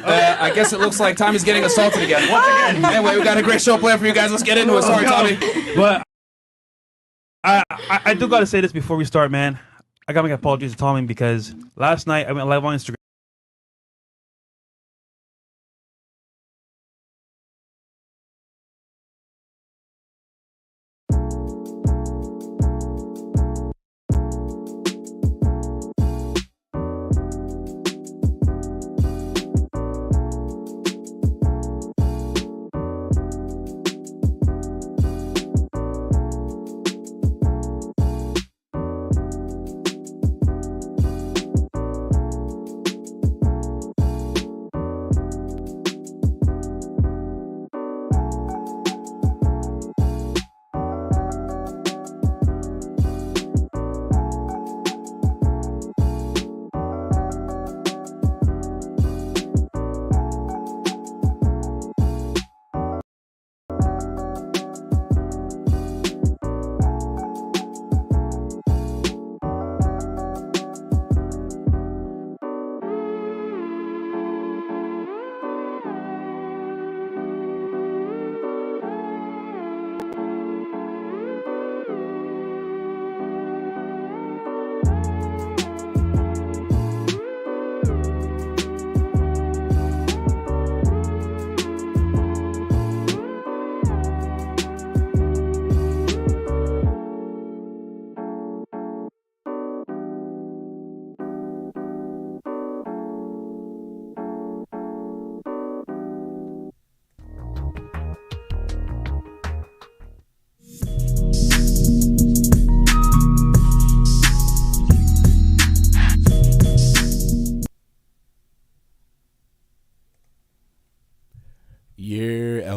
I guess it looks like Tommy's getting assaulted again. Once again. Anyway, we got a great show planned for you guys. Let's get into it. Sorry, Tommy. But I do gotta say this before we start, man. I gotta make apologies to Tommy because last night I went live on Instagram.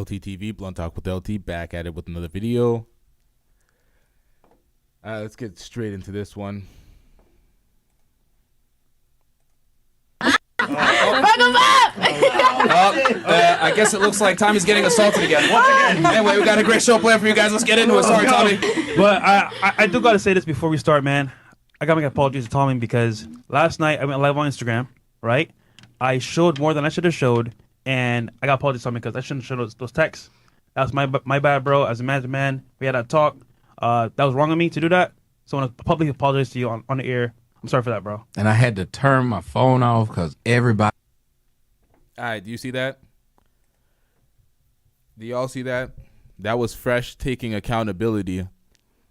LTTV, Blunt Talk with LT, back at it with another video. Let's get straight into this one. I guess it looks like Tommy's getting assaulted again. Once again. Anyway, we got a great show planned for you guys. Let's get into it. Sorry, Tommy. But I do gotta say this before we start, man. I gotta make apologies to Tommy because last night I went live on Instagram, right? I showed more than I should have showed, and I got apologies to Tommy because I shouldn't show those texts. That was my bad, bro. As a man, we had that talk. That was wrong of me to do that. So I want to publicly apologize to you on the air. I'm sorry for that, bro. And I had to turn my phone off because everybody. All right, do you see that? Do y'all see that? That was Fresh taking accountability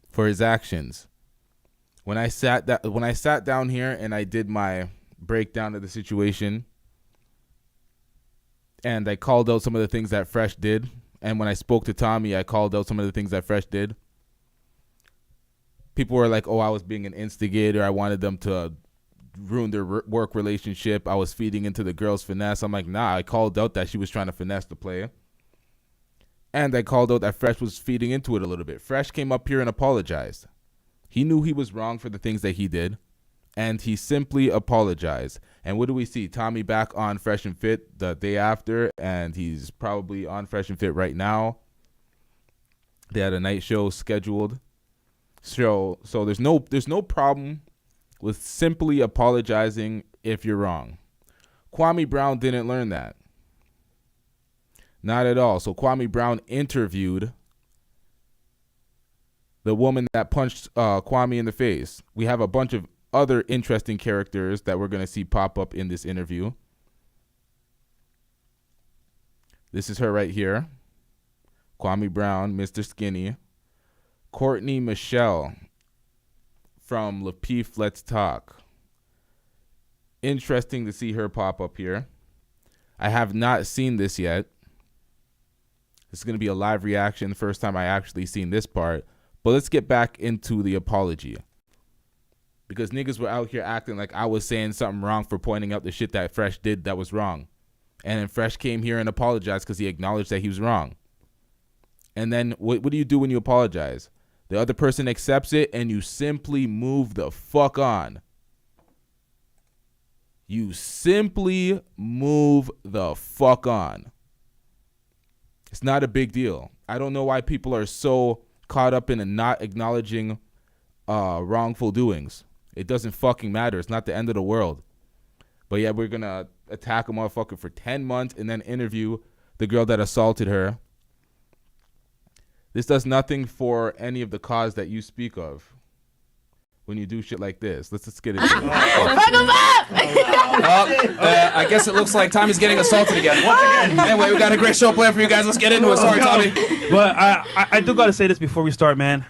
for his actions. When I sat down here and I did my breakdown of the situation, and I called out some of the things that Fresh did, and when I spoke to Tommy, I called out some of the things that Fresh did. People were like, "Oh, I was being an instigator. I wanted them to ruin their work relationship. I was feeding into the girl's finesse." I'm like, nah, I called out that she was trying to finesse the player. And I called out that Fresh was feeding into it a little bit. Fresh came up here and apologized. He knew he was wrong for the things that he did, and he simply apologized. And what do we see? Tommy back on Fresh and Fit the day after, and he's probably on Fresh and Fit right now. They had a night show scheduled. So there's no problem with simply apologizing if you're wrong. Kwame Brown didn't learn that. Not at all. So Kwame Brown interviewed the woman that punched Kwame in the face. We have a bunch of other interesting characters that we're going to see pop up in this interview. This is her right here. Kwame Brown, Mr. Skinny. Courtney Michelle from Lapeef Let's Talk. Interesting to see her pop up here. I have not seen this yet. This is going to be a live reaction, the first time I actually seen this part. But let's get back into the apology. Because niggas were out here acting like I was saying something wrong for pointing out the shit that Fresh did that was wrong. And then Fresh came here and apologized because he acknowledged that he was wrong. And then what do you do when you apologize? The other person accepts it, and you simply move the fuck on. You simply move the fuck on. It's not a big deal. I don't know why people are so caught up in not acknowledging wrongful doings. It doesn't fucking matter. It's not the end of the world. But yeah, we're gonna attack a motherfucker for 10 months and then interview the girl that assaulted her. This does nothing for any of the cause that you speak of when you do shit like this. Let's just get into it. I guess it looks like Tommy's getting assaulted again. Once again. Anyway, we got a great show planned for you guys. Let's get into it. Sorry, Tommy. But I do gotta say this before we start, man.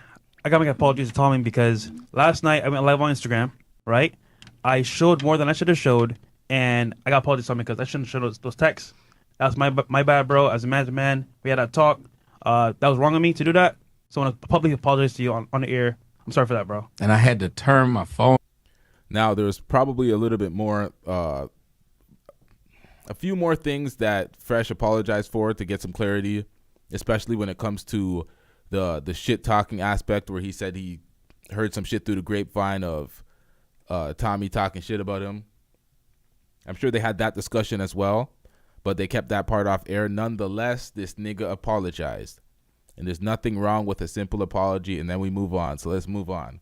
I gotta make apologies to Tommy because last night I went live on Instagram, right? I showed more than I should have showed, and I got apologies to Tommy because I shouldn't have showed those texts. That's my bad, bro. As a man to man, we had that talk. That was wrong of me to do that. So I want to publicly apologize to you on the air. I'm sorry for that, bro. And I had to turn my phone. Now, there's probably a little bit more, a few more things that Fresh apologized for to get some clarity, especially when it comes to the shit talking aspect where he said he heard some shit through the grapevine of Tommy talking shit about him. I'm sure they had that discussion as well, but they kept that part off air. Nonetheless, this nigga apologized. And there's nothing wrong with a simple apology, and then we move on. So let's move on.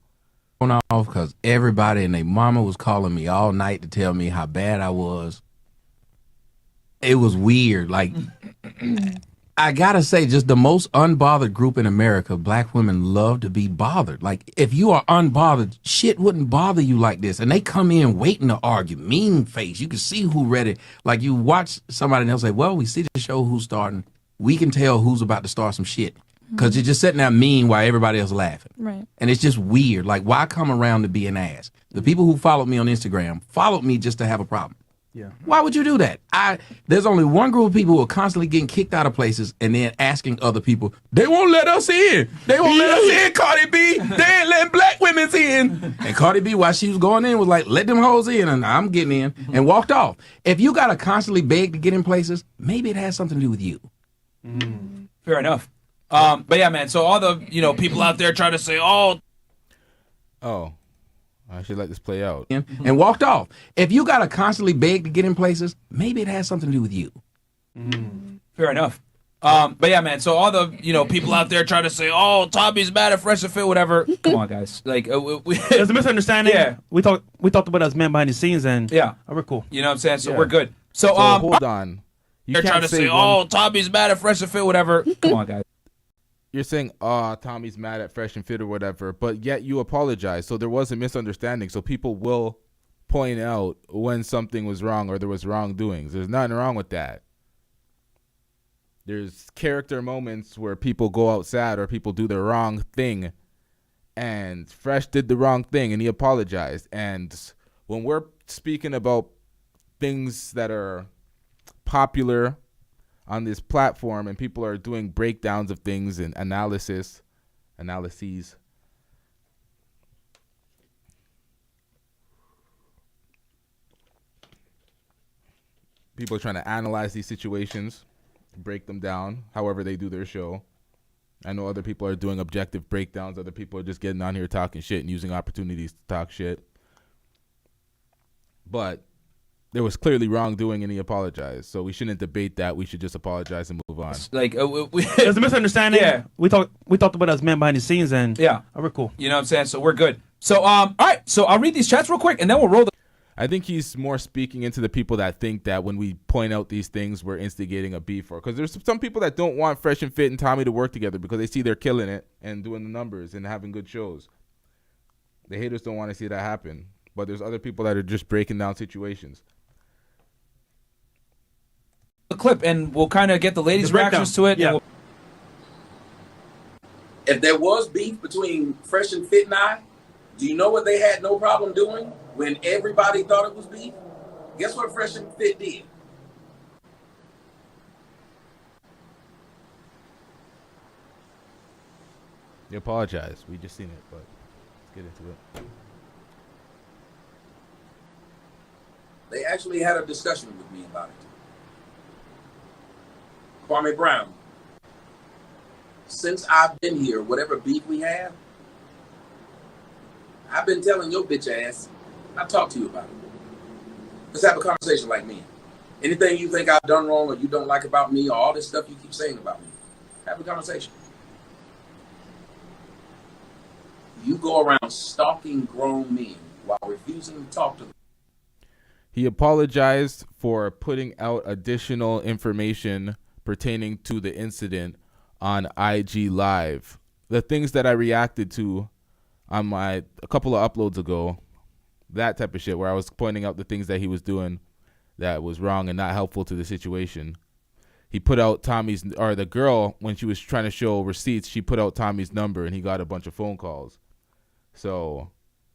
Off because everybody and their mama was calling me all night to tell me how bad I was. It was weird. Like, I gotta say, just the most unbothered group in America. Black women love to be bothered. Like, if you are unbothered, shit wouldn't bother you like this. And they come in waiting to argue, mean face. You can see who read it. Like, you watch somebody and they'll say, well, we see the show who's starting. We can tell who's about to start some shit. Because you're just sitting there mean while everybody else laughing. Right. And it's just weird. Like, why come around to be an ass? The people who followed me on Instagram followed me just to have a problem. Yeah. Why would you do that? There's only one group of people who are constantly getting kicked out of places and then asking other people, they won't let us in. They won't let us in, Cardi B. They ain't letting black women in. And Cardi B, while she was going in, was like, let them hoes in, and I'm getting in, and walked off. If you got to constantly beg to get in places, maybe it has something to do with you. Fair enough. But yeah, man. So all the people out there trying to say, oh, I should let this play out. And walked off. If you got to constantly beg to get in places, maybe it has something to do with you. fair enough. But yeah, man. So all the people out there trying to say, oh, Tommy's mad at Fresh and Fit, whatever. Come on, guys. Like, there's a misunderstanding. Yeah. We talked about it as men behind the scenes, and yeah, we're cool. You know what I'm saying? So Yeah. we're good. So hold on. They're trying to say, oh, Tommy's mad at Fresh and Fit, whatever. Come on, guys. You're saying, Tommy's mad at Fresh and Fit or whatever, but yet you apologize. So there was a misunderstanding. So people will point out when something was wrong or there was wrongdoings. There's nothing wrong with that. There's character moments where people go out sad or people do the wrong thing. And Fresh did the wrong thing and he apologized. And when we're speaking about things that are popular on this platform and people are doing breakdowns of things and analyses, people are trying to analyze these situations, break them down however they do their show. I know other people are doing objective breakdowns. Other people are just getting on here talking shit and using opportunities to talk shit. But there was clearly wrongdoing and he apologized. So we shouldn't debate that. We should just apologize and move on. Like, there's a misunderstanding. Yeah. We talked about it as men behind the scenes, and yeah, we're cool. You know what I'm saying? So we're good. So all right. So I'll read these chats real quick and then we'll roll. I think he's more speaking into the people that think that when we point out these things, we're instigating a beef. Or because there's some people that don't want Fresh and Fit and Tommy to work together because they see they're killing it and doing the numbers and having good shows. The haters don't want to see that happen. But there's other people that are just breaking down situations. The clip and we'll kind of get the ladies' reactions to it. Yeah. If there was beef between Fresh and Fit and I, do you know what they had no problem doing when everybody thought it was beef? Guess what Fresh and Fit did? They apologize. We just seen it, but let's get into it. They actually had a discussion with me about it. Kwame Brown, since I've been here, whatever beef we have, I've been telling your bitch ass, I'll talk to you about it. Let's have a conversation like me. Anything you think I've done wrong or you don't like about me or all this stuff you keep saying about me, have a conversation. You go around stalking grown men while refusing to talk to them. He apologized for putting out additional information pertaining to the incident on IG Live. The things that I reacted to on a couple of uploads ago, that type of shit where I was pointing out the things that he was doing that was wrong and not helpful to the situation. He put out the girl, when she was trying to show receipts, she put out Tommy's number and he got a bunch of phone calls. So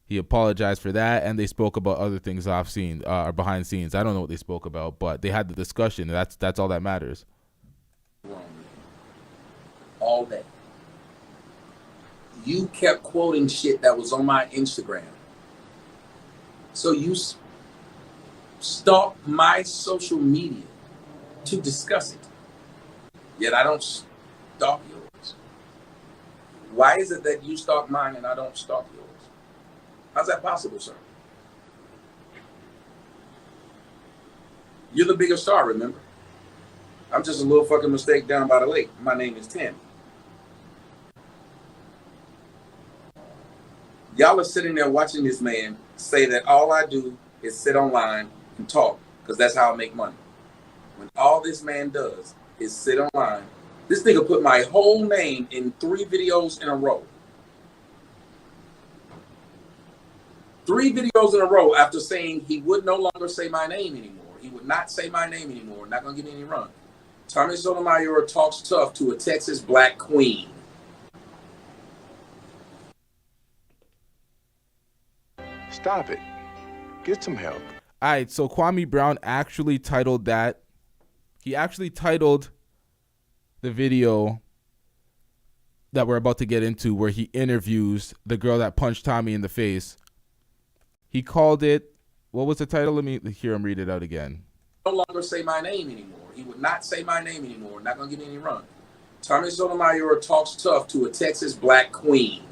he apologized for that, and they spoke about other things off scene or behind scenes. I don't know what they spoke about, but they had the discussion. That's all that matters. All day. You kept quoting shit that was on my Instagram. So you stalked my social media to discuss it. Yet I don't stalk yours. Why is it that you stalk mine and I don't stalk yours? How's that possible, sir? You're the bigger star, remember? I'm just a little fucking mistake down by the lake. My name is Tammy. Y'all are sitting there watching this man say that all I do is sit online and talk because that's how I make money. When all this man does is sit online, this nigga put my whole name in 3 videos in a row. 3 videos in a row after saying he would no longer say my name anymore. He would not say my name anymore. Not going to get any run. Tommy Sotomayor talks tough to a Texas black queen. Stop it. Get some help. All right, so Kwame Brown actually titled that. He actually titled the video that we're about to get into where he interviews the girl that punched Tommy in the face. He called it, what was the title? Let me hear him read it out again. No longer say my name anymore. He would not say my name anymore. Not going to get any run. Tommy Sotomayor talks tough to a Texas black queen.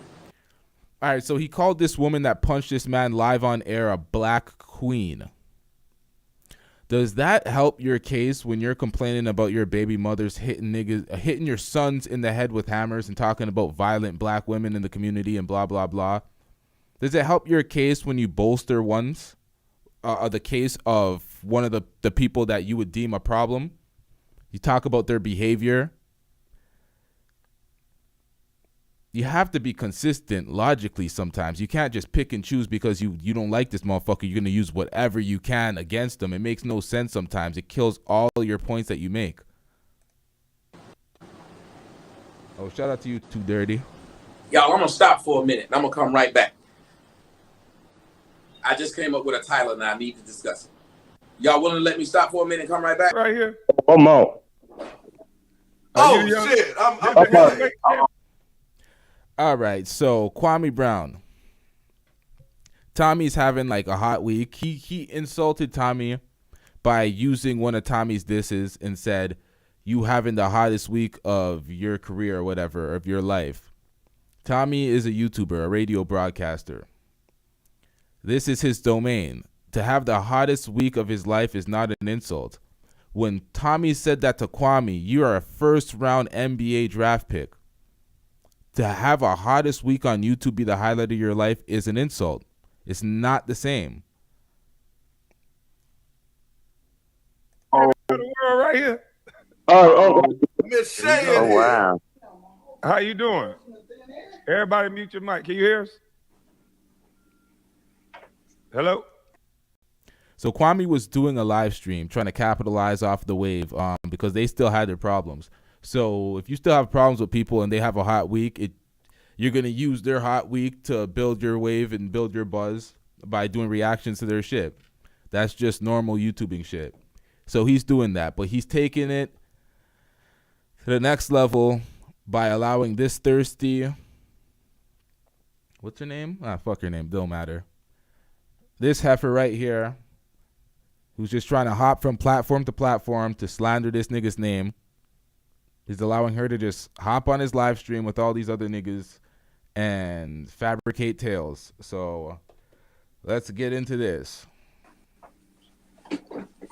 All right, so he called this woman that punched this man live on air a black queen. Does that help your case when you're complaining about your baby mothers hitting your sons in the head with hammers and talking about violent black women in the community and blah, blah, blah? Does it help your case when you bolster the case of one of the people that you would deem a problem? You talk about their behavior. You have to be consistent logically sometimes. You can't just pick and choose because you don't like this motherfucker. You're going to use whatever you can against them. It makes no sense sometimes. It kills all your points that you make. Oh, shout out to you, Too Dirty. Y'all, I'm going to stop for a minute and I'm going to come right back. I just came up with a title and I need to discuss it. Y'all willing to let me stop for a minute and come right back? Right here. Come on. Oh, shit. I'm All right, so Kwame Brown. Tommy's having like a hot week. He insulted Tommy by using one of Tommy's disses and said, "You having the hottest week of your career or whatever, of your life." Tommy is a YouTuber, a radio broadcaster. This is his domain. To have the hottest week of his life is not an insult. When Tommy said that to Kwame, you are a first-round NBA draft pick. To have a hottest week on YouTube be the highlight of your life is an insult. It's not the same. the world right here. Miss Shay. Oh, wow. How you doing? Everybody mute your mic. Can you hear us? Hello? So Kwame was doing a live stream trying to capitalize off the wave because they still had their problems. So if you still have problems with people and they have a hot week, you're going to use their hot week to build your wave and build your buzz by doing reactions to their shit. That's just normal YouTubing shit. So he's doing that, but he's taking it to the next level by allowing this thirsty, what's her name? Fuck her name, don't matter. This heifer right here, who's just trying to hop from platform to platform to slander this nigga's name, is allowing her to just hop on his live stream with all these other niggas and fabricate tales. So let's get into this.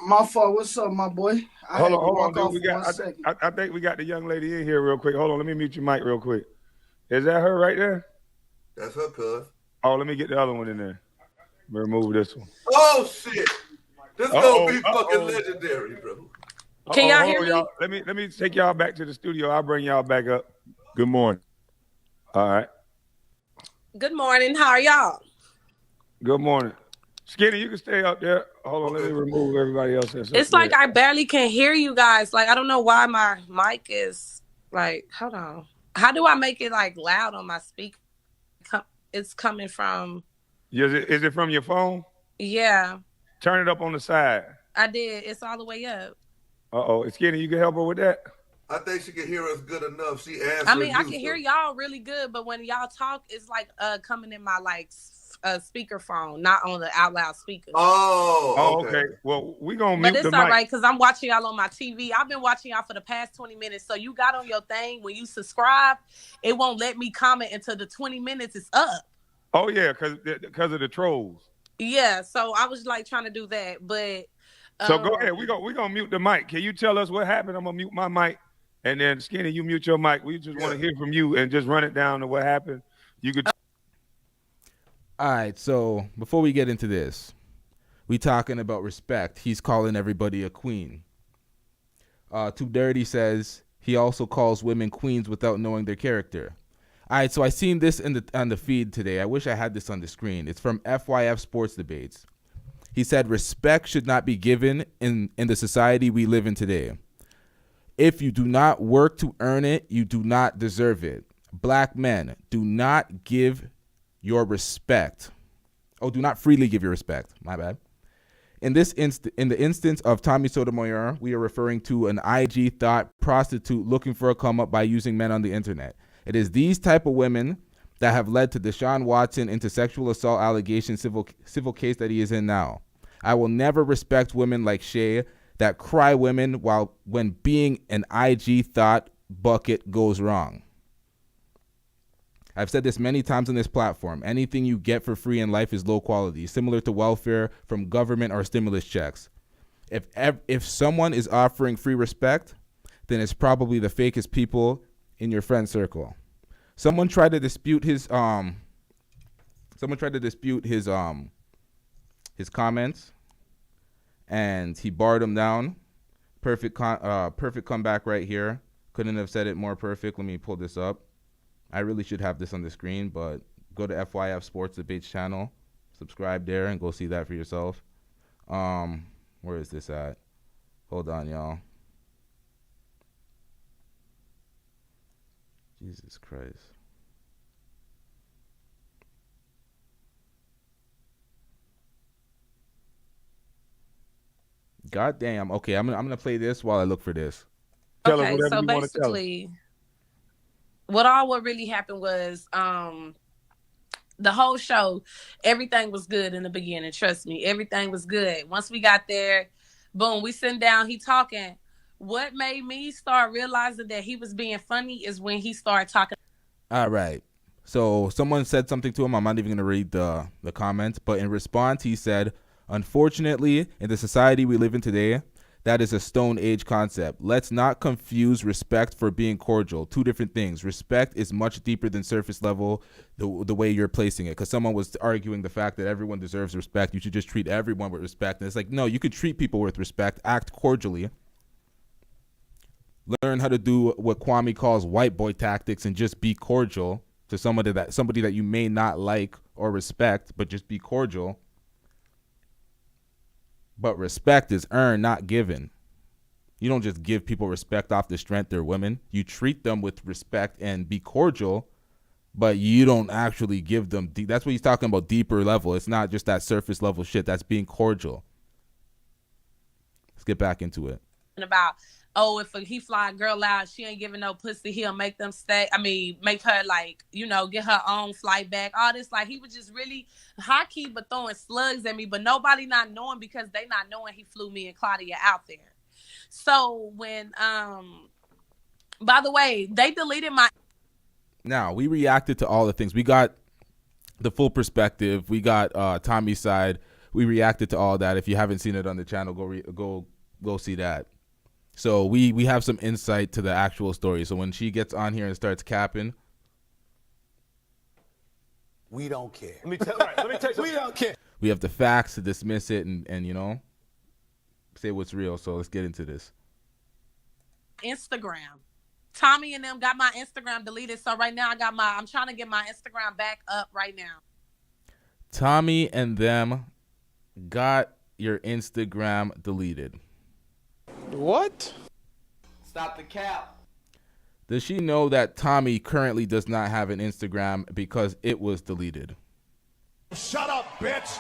My fault. What's up, my boy? Hold on. I think we got the young lady in here real quick. Hold on, let me mute your mic real quick. Is that her right there? That's her, cuz. Oh, let me get the other one in there. Remove this one. Oh, shit. This gonna be fucking legendary, bro. Can y'all hear me? Y'all. Let me take y'all back to the studio. I'll bring y'all back up. Good morning. All right. Good morning. How are y'all? Good morning. Skinny, you can stay up there. Hold on, let me remove everybody else. It's like I barely can hear you guys. Like, I don't know why my mic is like, hold on. How do I make it like loud on my speaker? It's coming from. Is it from your phone? Yeah. Turn it up on the side. I did. It's all the way up. Skinny, you can help her with that? I think she can hear us good enough. She answered. I mean, I can hear y'all really good, but when y'all talk, it's like coming in my like speaker phone, not on the out loud speaker. Oh, okay. Well, we gonna mute the mic. But it's all right because I'm watching y'all on my TV. I've been watching y'all for the past 20 minutes. So you got on your thing when you subscribe, it won't let me comment until the 20 minutes is up. Oh yeah, because of the trolls. Yeah, so I was like trying to do that, but so go ahead. We gonna mute the mic. Can you tell us what happened? I'm gonna mute my mic, and then Skinny, you mute your mic. We just want to hear from you and just run it down to what happened. You could. All right. So before we get into this, we talking about respect. He's calling everybody a queen. Too Dirty says he also calls women queens without knowing their character. All right, so I seen this on the feed today. I wish I had this on the screen. It's from FYF Sports Debates. He said respect should not be given in the society we live in today. If you do not work to earn it, you do not deserve it. Black men, do not give your respect. Oh, do not freely give your respect. My bad. In the instance of Tommy Sotomayor, we are referring to an IG thought prostitute looking for a come up by using men on the internet. It is these type of women that have led to Deshaun Watson into sexual assault allegation civil case that he is in now. I will never respect women like Shay that cry women when being an IG thought bucket goes wrong. I've said this many times on this platform. Anything you get for free in life is low quality, similar to welfare from government or stimulus checks. If someone is offering free respect, then it's probably the fakest people in your friend circle. Someone tried to dispute his comments, and he barred him down. Perfect comeback right here. Couldn't have said it more perfect. Let me pull this up. I really should have this on the screen, but go to FYF Sports Debates channel, subscribe there, and go see that for yourself. Where is this at? Hold on, y'all. Jesus Christ. God damn. Okay, I'm gonna play this while I look for this. Okay, so basically, what really happened was the whole show, everything was good in the beginning. Trust me, everything was good. Once we got there, boom, we sitting down, he talking. What made me start realizing that he was being funny is when he started talking. All right. So someone said something to him. I'm not even going to read the comments, but in response, he said, unfortunately, in the society we live in today, that is a Stone Age concept. Let's not confuse respect for being cordial. Two different things. Respect is much deeper than surface level, the way you're placing it. Because someone was arguing the fact that everyone deserves respect. You should just treat everyone with respect. And it's like, no, you could treat people with respect. Act cordially. Learn how to do what Kwame calls white boy tactics and just be cordial to somebody that you may not like or respect, but just be cordial. But respect is earned, not given. You don't just give people respect off the strength they're women. You treat them with respect and be cordial, but you don't actually give them. That's what he's talking about, deeper level. It's not just that surface level shit. That's being cordial. Let's get back into it. About, oh, if he fly a girl out, she ain't giving no pussy, he'll make them stay. I mean, make her like, get her own flight back. All this, like, he was just really high-key but throwing slugs at me, but nobody not knowing because they not knowing he flew me and Claudia out there. So when, by the way, they deleted my. Now, we reacted to all the things. We got the full perspective. We got Tommy's side. We reacted to all that. If you haven't seen it on the channel, go see that. So we have some insight to the actual story. So when she gets on here and starts capping, we don't care. Let me tell you, we don't care. We have the facts to dismiss it, and say what's real. So let's get into this. Instagram. Tommy and them got my Instagram deleted. So right now I'm trying to get my Instagram back up right now. Tommy and them got your Instagram deleted. What? Stop the cap. Does she know that Tommy currently does not have an Instagram because it was deleted? Shut up, bitch.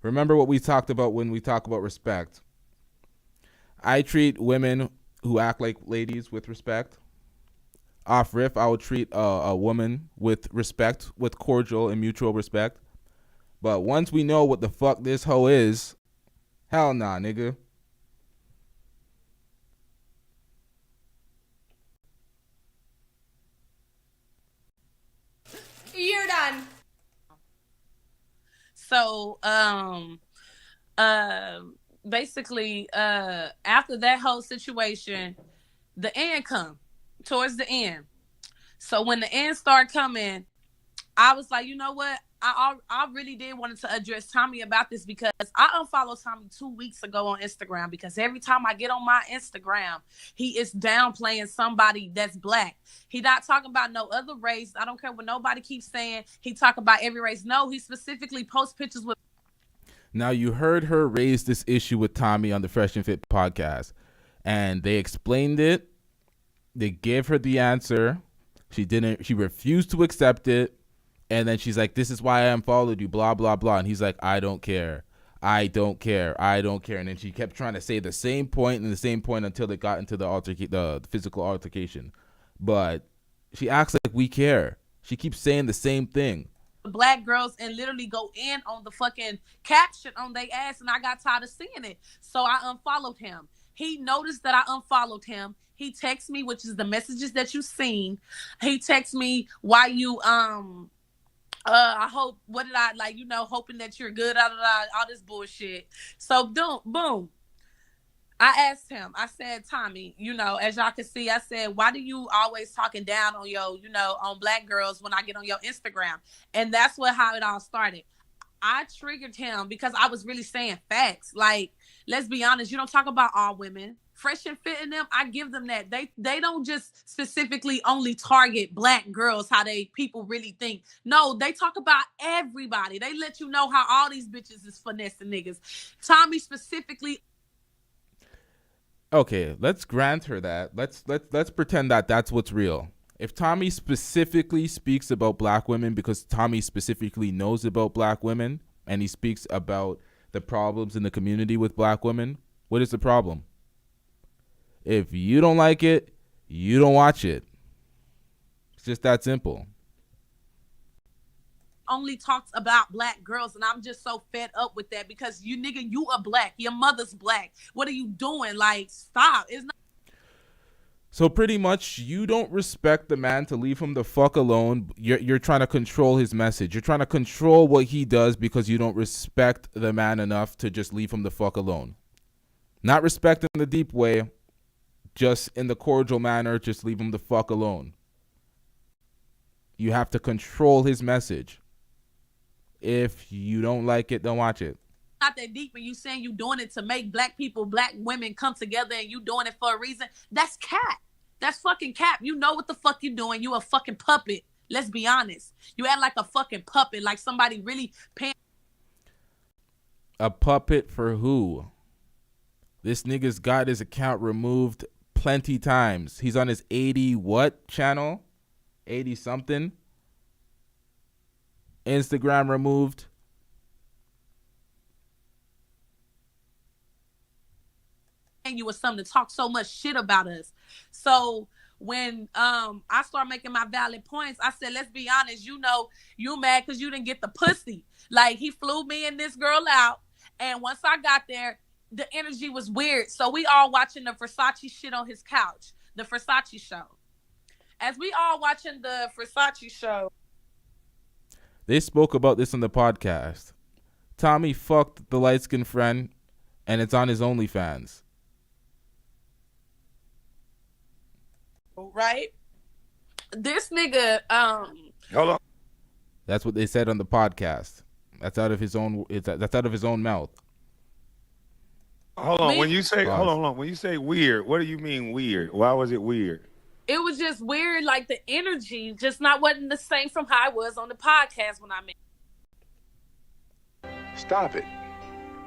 Remember what we talked about when we talk about respect. I treat women who act like ladies with respect. Off riff, I would treat a woman with respect, with cordial and mutual respect. But once we know what the fuck this hoe is, hell nah, nigga. You're done. So, basically, after that whole situation, the end come towards the end. So when the end started coming, I was like, you know what? I really did wanted to address Tommy about this because I unfollowed Tommy 2 weeks ago on Instagram because every time I get on my Instagram, he is downplaying somebody that's black. He not talking about no other race. I don't care what nobody keeps saying. He talk about every race. No, he specifically posts pictures with. Now, you heard her raise this issue with Tommy on the Fresh and Fit podcast, and they explained it. They gave her the answer. She refused to accept it. And then she's like, this is why I unfollowed you, blah, blah, blah. And he's like, I don't care. I don't care. I don't care. And then she kept trying to say the same point and the same point until they got into the physical altercation. But she acts like we care. She keeps saying the same thing. Black girls and literally go in on the fucking caption on their ass, and I got tired of seeing it. So I unfollowed him. He noticed that I unfollowed him. He texts me, which is the messages that you've seen. He texts me, why you I hope, what did I like, hoping that you're good, all this bullshit. So boom. I asked him, I said, Tommy, as y'all can see, I said, why do you always talking down on on black girls when I get on your Instagram? And that's how it all started. I triggered him because I was really saying facts. Like, let's be honest, you don't talk about all women. Fresh and Fit in them, I give them that. They don't just specifically only target black girls, how people really think. No, they talk about everybody. They let you know how all these bitches is finessing niggas. Tommy specifically. Okay, let's grant her that. Let's pretend that that's what's real. If Tommy specifically speaks about black women because Tommy specifically knows about black women and he speaks about the problems in the community with black women, what is the problem? If you don't like it, you don't watch it. It's just that simple. Only talks about black girls, and I'm just so fed up with that because you are black. Your mother's black. What are you doing? Like, stop. It's not. So pretty much you don't respect the man to leave him the fuck alone. You're trying to control his message. You're trying to control what he does because you don't respect the man enough to just leave him the fuck alone. Not respect him the deep way. Just in the cordial manner, just leave him the fuck alone. You have to control his message. If you don't like it, don't watch it. Not that deep, and you saying you doing it to make black people, black women come together, and you doing it for a reason. That's cap. That's fucking cap. You know what the fuck you doing. You a fucking puppet. Let's be honest. You act like a fucking puppet, like somebody really paying. A puppet for who? This nigga's got his account removed plenty times. He's on his 80 what channel? 80 something. Instagram removed. And you was something to talk so much shit about us. So when I start making my valid points, I said, let's be honest, you mad because you didn't get the pussy. Like, he flew me and this girl out, and once I got there, the energy was weird. So we all watching the Versace shit on his couch, the Versace show. As we all watching the Versace show. They spoke about this on the podcast. Tommy fucked the light-skinned friend, and it's on his OnlyFans. Right? This nigga, Hold on. That's what they said on the podcast. That's out of his own. That's out of his own mouth. Hold on. Me? When you say Pause. hold on, when you say weird, what do you mean weird? Why was it weird? It was just weird, like the energy just wasn't the same from how I was on the podcast when I met. Stop it.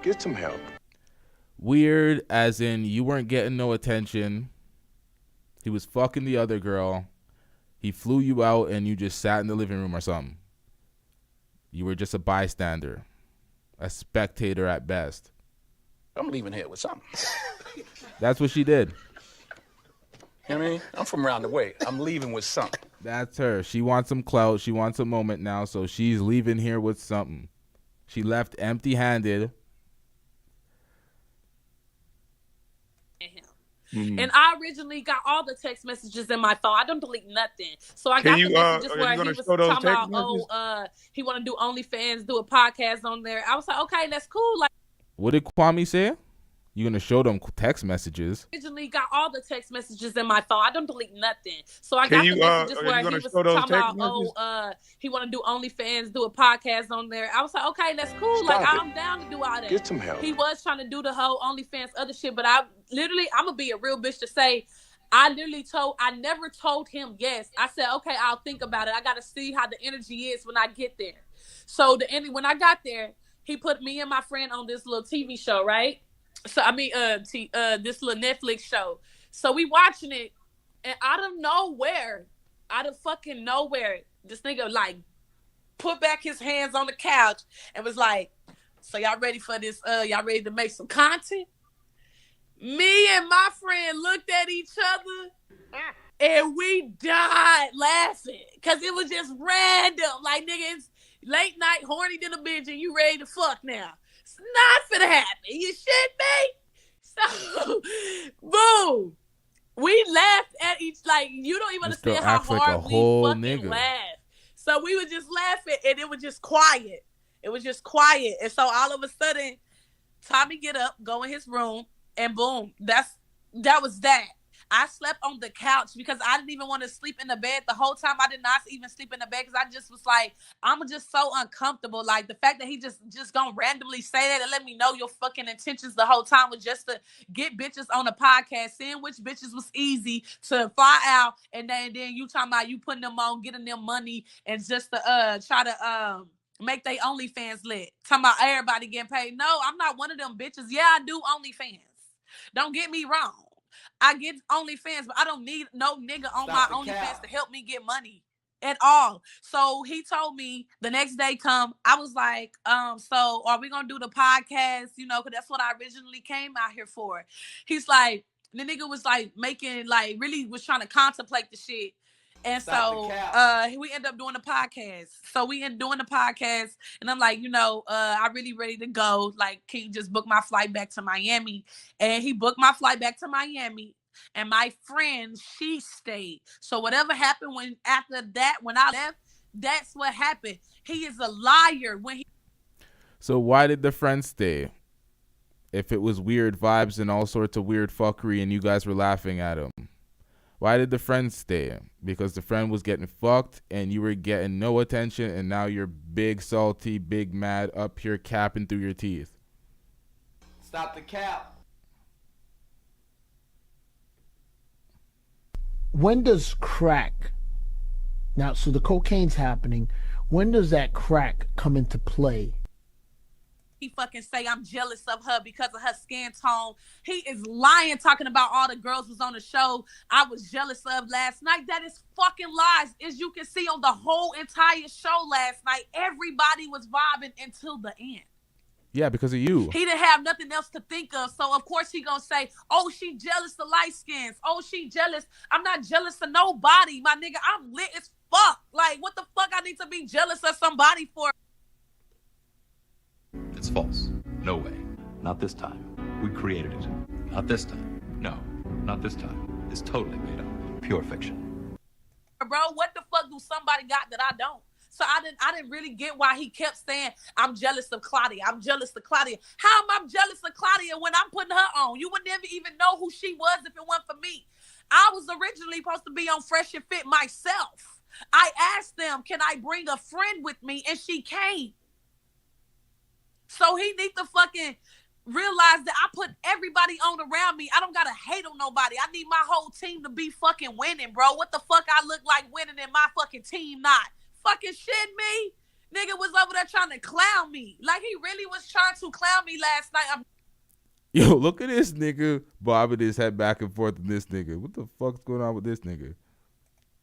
Get some help. Weird as in you weren't getting no attention. He was fucking the other girl. He flew you out and you just sat in the living room or something. You were just a bystander. A spectator at best. I'm leaving here with something. That's what she did. You know what I mean? I'm from around the way. I'm leaving with something. That's her. She wants some clout. She wants a moment now, so she's leaving here with something. She left empty-handed. And I originally got all the text messages in my phone. I don't delete nothing. So I Can got you, the messages are where you he gonna was show those talking text about, he want to do OnlyFans, do a podcast on there. I was like, okay, that's cool. Like, What did Kwame say? You're going to show them text messages. originally got all the text messages in my phone. I don't delete nothing. So I Can got you, the messages are where you he gonna was show those talking text about, he want to do OnlyFans, do a podcast on there. I was like, okay, that's cool. Stop like, it. I'm down to do all that. Get some help. He was trying to do the whole OnlyFans other shit, but I'm gonna be a real bitch to say, I never told him yes. I said, okay, I'll think about it. I got to see how the energy is when I get there. So when I got there, he put me and my friend on this little TV show, right? So this little Netflix show. So we watching it, and out of fucking nowhere, this nigga like put back his hands on the couch and was like, "So y'all ready for this? Y'all ready to make some content?" Me and my friend looked at each other and we died laughing because it was just random. Like, nigga, it's late night, horny than a bitch, and you ready to fuck now. It's not finna happen. You shit me? So, boom. We laughed at each, like, you don't even This girl understand how acts like hard a we whole fucking nigga. laughed. So we were just laughing, and it was just quiet. It was just quiet. And so all of a sudden, Tommy get up, go in his room, and boom, that was that. I slept on the couch because I didn't even want to sleep in the bed the whole time. I did not even sleep in the bed because I just was like, I'm just so uncomfortable. Like, the fact that he just gonna randomly say that and let me know your fucking intentions the whole time was just to get bitches on a podcast, seeing which bitches was easy to fly out, and then you talking about you putting them on, getting them money, and just to try to make they OnlyFans lit. Talking about everybody getting paid. No, I'm not one of them bitches. Yeah, I do OnlyFans. Don't get me wrong. I get OnlyFans, but I don't need no nigga on my OnlyFans to help me get money at all. So he told me the next day come, I was like, so are we gonna do the podcast? You know, because that's what I originally came out here for. He's like, the nigga was like making, like, really was trying to contemplate the shit. And so we end up doing the podcast. So we end doing the podcast, and I'm like, I'm really ready to go. Like, can you just book my flight back to Miami? And he booked my flight back to Miami. And my friend, she stayed. So whatever happened when I left, that's what happened. He is a liar So why did the friend stay? If it was weird vibes and all sorts of weird fuckery and you guys were laughing at him. Why did the friend stay? Because the friend was getting fucked and you were getting no attention, and now you're big salty, big mad, up here capping through your teeth. Stop the cap. When does crack, now, so the cocaine's happening, when does that crack come into play? He fucking say I'm jealous of her because of her skin tone. He is lying, talking about all the girls was on the show I was jealous of last night. That is fucking lies. As you can see on the whole entire show last night, everybody was vibing until the end. Yeah, because of you. He didn't have nothing else to think of. So, of course, he gonna say, oh, she jealous of light skins. Oh, she jealous. I'm not jealous of nobody, my nigga. I'm lit as fuck. Like, what the fuck I need to be jealous of somebody for? It's false. No way. Not this time. We created it. Not this time. No, not this time. It's totally made up. Pure fiction. Bro, what the fuck do somebody got that I don't? So I didn't really get why he kept saying, I'm jealous of Claudia. I'm jealous of Claudia. How am I jealous of Claudia when I'm putting her on? You would never even know who she was if it wasn't for me. I was originally supposed to be on Fresh and Fit myself. I asked them, can I bring a friend with me? And she came. So he need to fucking realize that I put everybody on around me. I don't gotta hate on nobody. I need my whole team to be fucking winning, bro. What the fuck I look like winning and my fucking team not? Fucking shit me? Nigga was over there trying to clown me. Like he really was trying to clown me last night. Yo, look at this nigga bobbing his head back and forth in this nigga. What the fuck's going on with this nigga?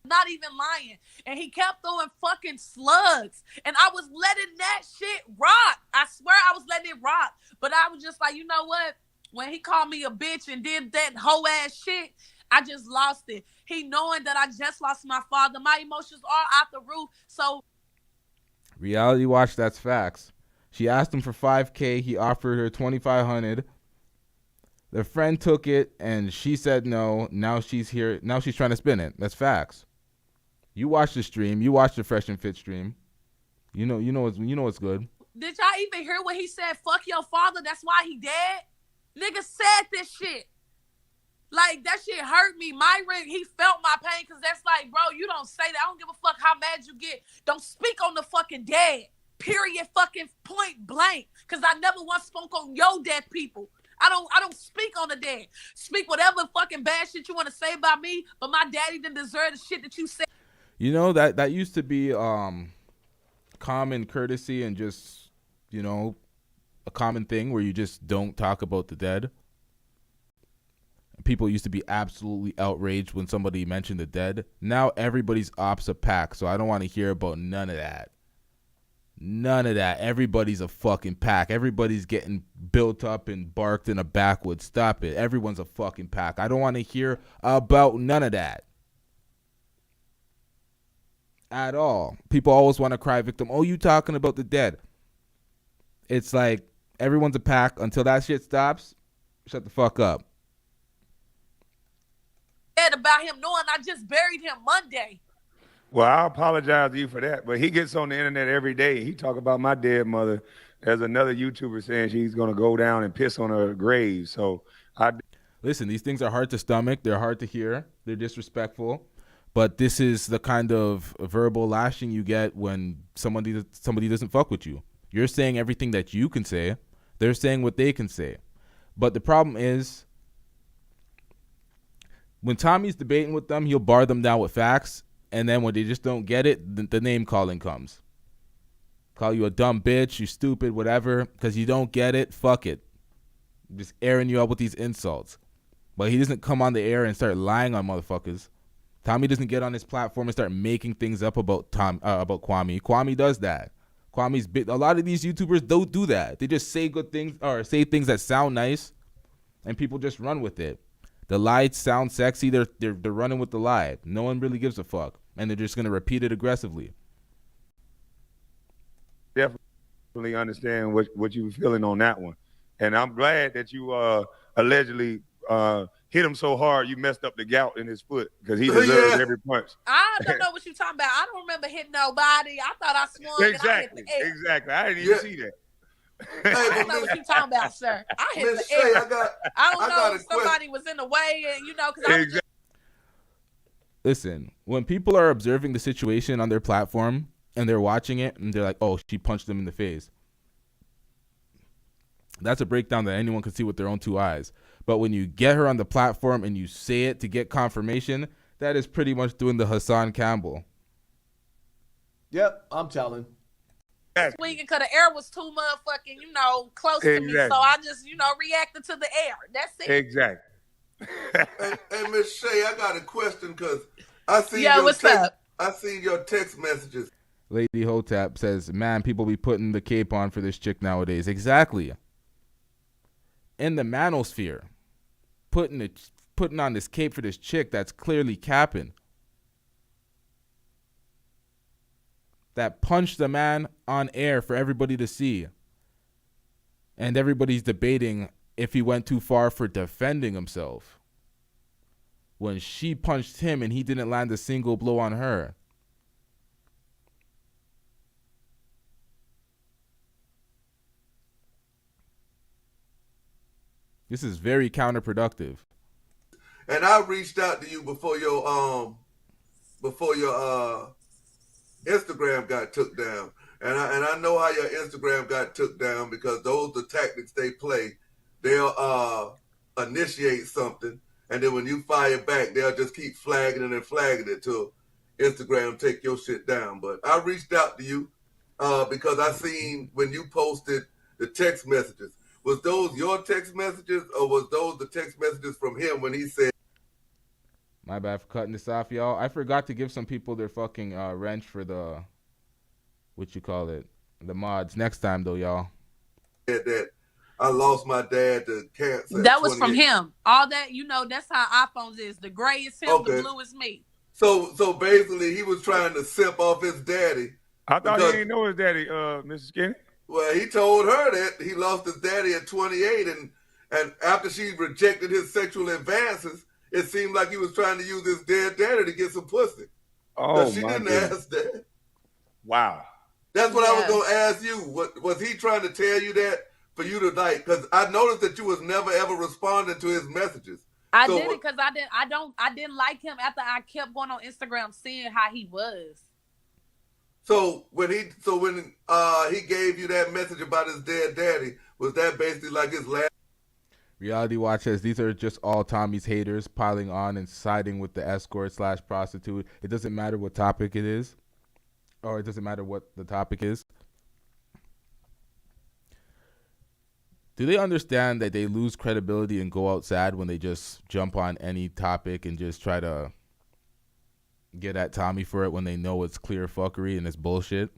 Not even lying. And he kept throwing fucking slugs. And I was letting that shit rock. I swear I was letting it rock. But I was just like, you know what? When he called me a bitch and did that whole ass shit, I just lost it. He knowing that I just lost my father. My emotions are out the roof. So Reality watch, that's facts. She asked him for $5K. He offered her $2,500. The friend took it and she said no. Now she's here. Now she's trying to spin it. That's facts. You watch the stream. You watch the Fresh and Fit stream. You know it's good. did y'all even hear what he said? Fuck your father. That's why he dead. Nigga said this shit. Like, that shit hurt me. Myron, he felt my pain because that's like, bro, you don't say that. I don't give a fuck how mad you get. Don't speak on the fucking dead. Period. Fucking point blank. Because I never once spoke on your dead people. I don't speak on the dead. Speak whatever fucking bad shit you want to say about me, but my daddy didn't deserve the shit that you said. You know, that used to be common courtesy and just, you know, a common thing where you just don't talk about the dead. People used to be absolutely outraged when somebody mentioned the dead. Now everybody's ops a pack, so I don't want to hear about none of that. None of that. Everybody's a fucking pack. Everybody's getting built up and barked in a backwoods. Stop it. Everyone's a fucking pack. I don't want to hear about none of that. At all. People always want to cry victim. Oh, you talking about the dead. It's like everyone's a pack. Until that shit stops, shut the fuck up. About him knowing I just buried him Monday. Well, I apologize to you for that, but he gets on the internet every day. He talk about my dead mother. There's another YouTuber saying she's going to go down and piss on her grave. So listen, these things are hard to stomach. They're hard to hear. They're disrespectful. But this is the kind of verbal lashing you get when somebody doesn't fuck with you. You're saying everything that you can say. They're saying what they can say. But the problem is, when Tommy's debating with them, he'll bar them down with facts. And then when they just don't get it, the name calling comes. Call you a dumb bitch, you stupid, whatever. Because you don't get it, fuck it. Just airing you out with these insults. But he doesn't come on the air and start lying on motherfuckers. Tommy doesn't get on his platform and start making things up about Kwame. Kwame does that. A lot of these YouTubers don't do that. They just say good things or say things that sound nice, and people just run with it. The lies sound sexy. They're running with the lie. No one really gives a fuck, and they're just gonna repeat it aggressively. definitely understand what you were feeling on that one, and I'm glad that you allegedly hit him so hard you messed up the gout in his foot because he deserves every punch. I don't know what you're talking about. I don't remember hitting nobody. I thought I swung and I hit the air. Exactly. I didn't even see that. I don't know what you're talking about, sir. I hit the air. I don't know if somebody was in the way, and because I was just... Listen, when people are observing the situation on their platform and they're watching it and they're like, "Oh, she punched them in the face," that's a breakdown that anyone can see with their own two eyes. But when you get her on the platform and you say it to get confirmation, that is pretty much doing the Hassan Campbell. Yep, I'm telling. Swinging because the air was too motherfucking, close to me. So I just, reacted to the air. That's it. Exactly. Hey, Miss Shay, I got a question because I see your text messages. Lady Hotep says, "Man, people be putting the cape on for this chick nowadays." Exactly. In the manosphere, putting on this cape for this chick that's clearly capping. That punched the man on air for everybody to see. And everybody's debating if he went too far for defending himself. When she punched him and he didn't land a single blow on her. This is very counterproductive. And I reached out to you before your Instagram got took down. And I know how your Instagram got took down because those are the tactics they play they'll initiate something, and then when you fire back, they'll just keep flagging it and flagging it till Instagram take your shit down. But I reached out to you because I seen when you posted the text messages. Was those your text messages, or was those the text messages from him when he said? My bad for cutting this off, y'all. I forgot to give some people their fucking wrench for the, what you call it, the mods. Next time, though, y'all. That I lost my dad to cancer. That was from him. All that, you know, that's how iPhones is. The gray is him, the blue is me. So basically, he was trying to simp off his daddy. I thought he didn't know his daddy, Mrs. Skinny. Well, he told her that he lost his daddy at 28, and after she rejected his sexual advances, it seemed like he was trying to use his dead daddy to get some pussy. Oh, she my didn't goodness. ask that. Wow. That's what I was going to ask you. What was he trying to tell you that for you to like? Because I noticed that you was never ever responding to his messages. I did it because I didn't like him after I kept going on Instagram seeing how he was. So when he gave you that message about his dead daddy, was that basically like his last? Reality Watch says these are just all Tommy's haters piling on and siding with the escort/prostitute. It doesn't matter what topic it is, or it doesn't matter what the topic is. Do they understand that they lose credibility and go out sad when they just jump on any topic and just try to get at Tommy for it when they know it's clear fuckery and it's bullshit?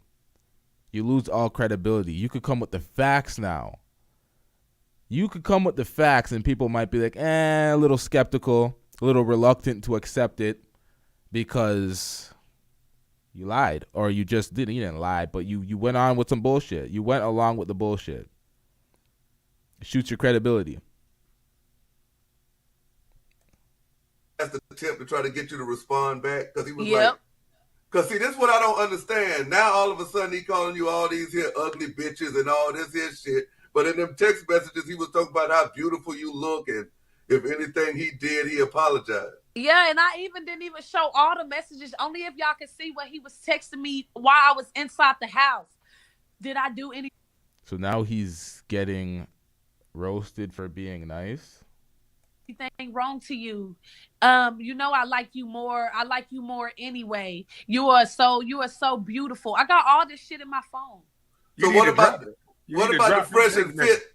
You lose all credibility. You could come with the facts now. You could come with the facts and people might be like, a little skeptical, a little reluctant to accept it because you lied, or you just didn't. You didn't lie, but you went on with some bullshit. You went along with the bullshit. It shoots your credibility. That's the attempt to try to get you to respond back because he was like, because see, this is what I don't understand. Now all of a sudden he calling you all these here ugly bitches and all this here shit. But in them text messages, he was talking about how beautiful you look, and if anything he did, he apologized. Yeah, and I didn't even show all the messages. Only if y'all could see what he was texting me while I was inside the house. Did I do any? So now he's getting roasted for being nice. Anything wrong to you? You know I like you more. I like you more anyway. You are so beautiful. I got all this shit in my phone. So what about the fresh and fit?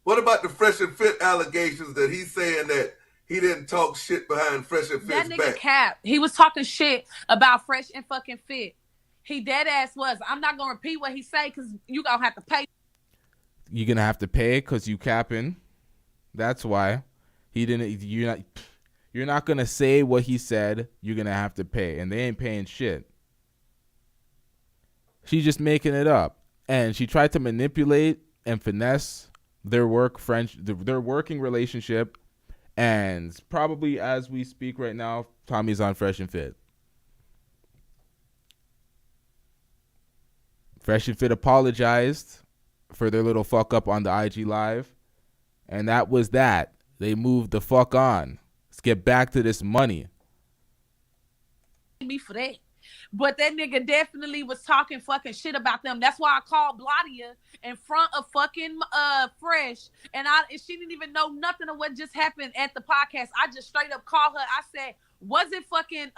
What about the fresh and fit allegations that he's saying that he didn't talk shit behind fresh and fit's that nigga back? cap. He was talking shit about fresh and fucking fit. He dead ass was. I'm not gonna repeat what he say because you gonna have to pay. You're gonna have to pay because you capping. That's why he didn't. You're not gonna say what he said. You're gonna have to pay, and they ain't paying shit. She's just making it up. And she tried to manipulate and finesse their working relationship. And probably as we speak right now, Tommy's on Fresh and Fit. Fresh and Fit apologized for their little fuck up on the IG Live. And that was that. They moved the fuck on. Let's get back to this money. Me for that. But that nigga definitely was talking fucking shit about them. That's why I called Bladia in front of fucking Fresh. And she didn't even know nothing of what just happened at the podcast. I just straight up called her. I said, was it fucking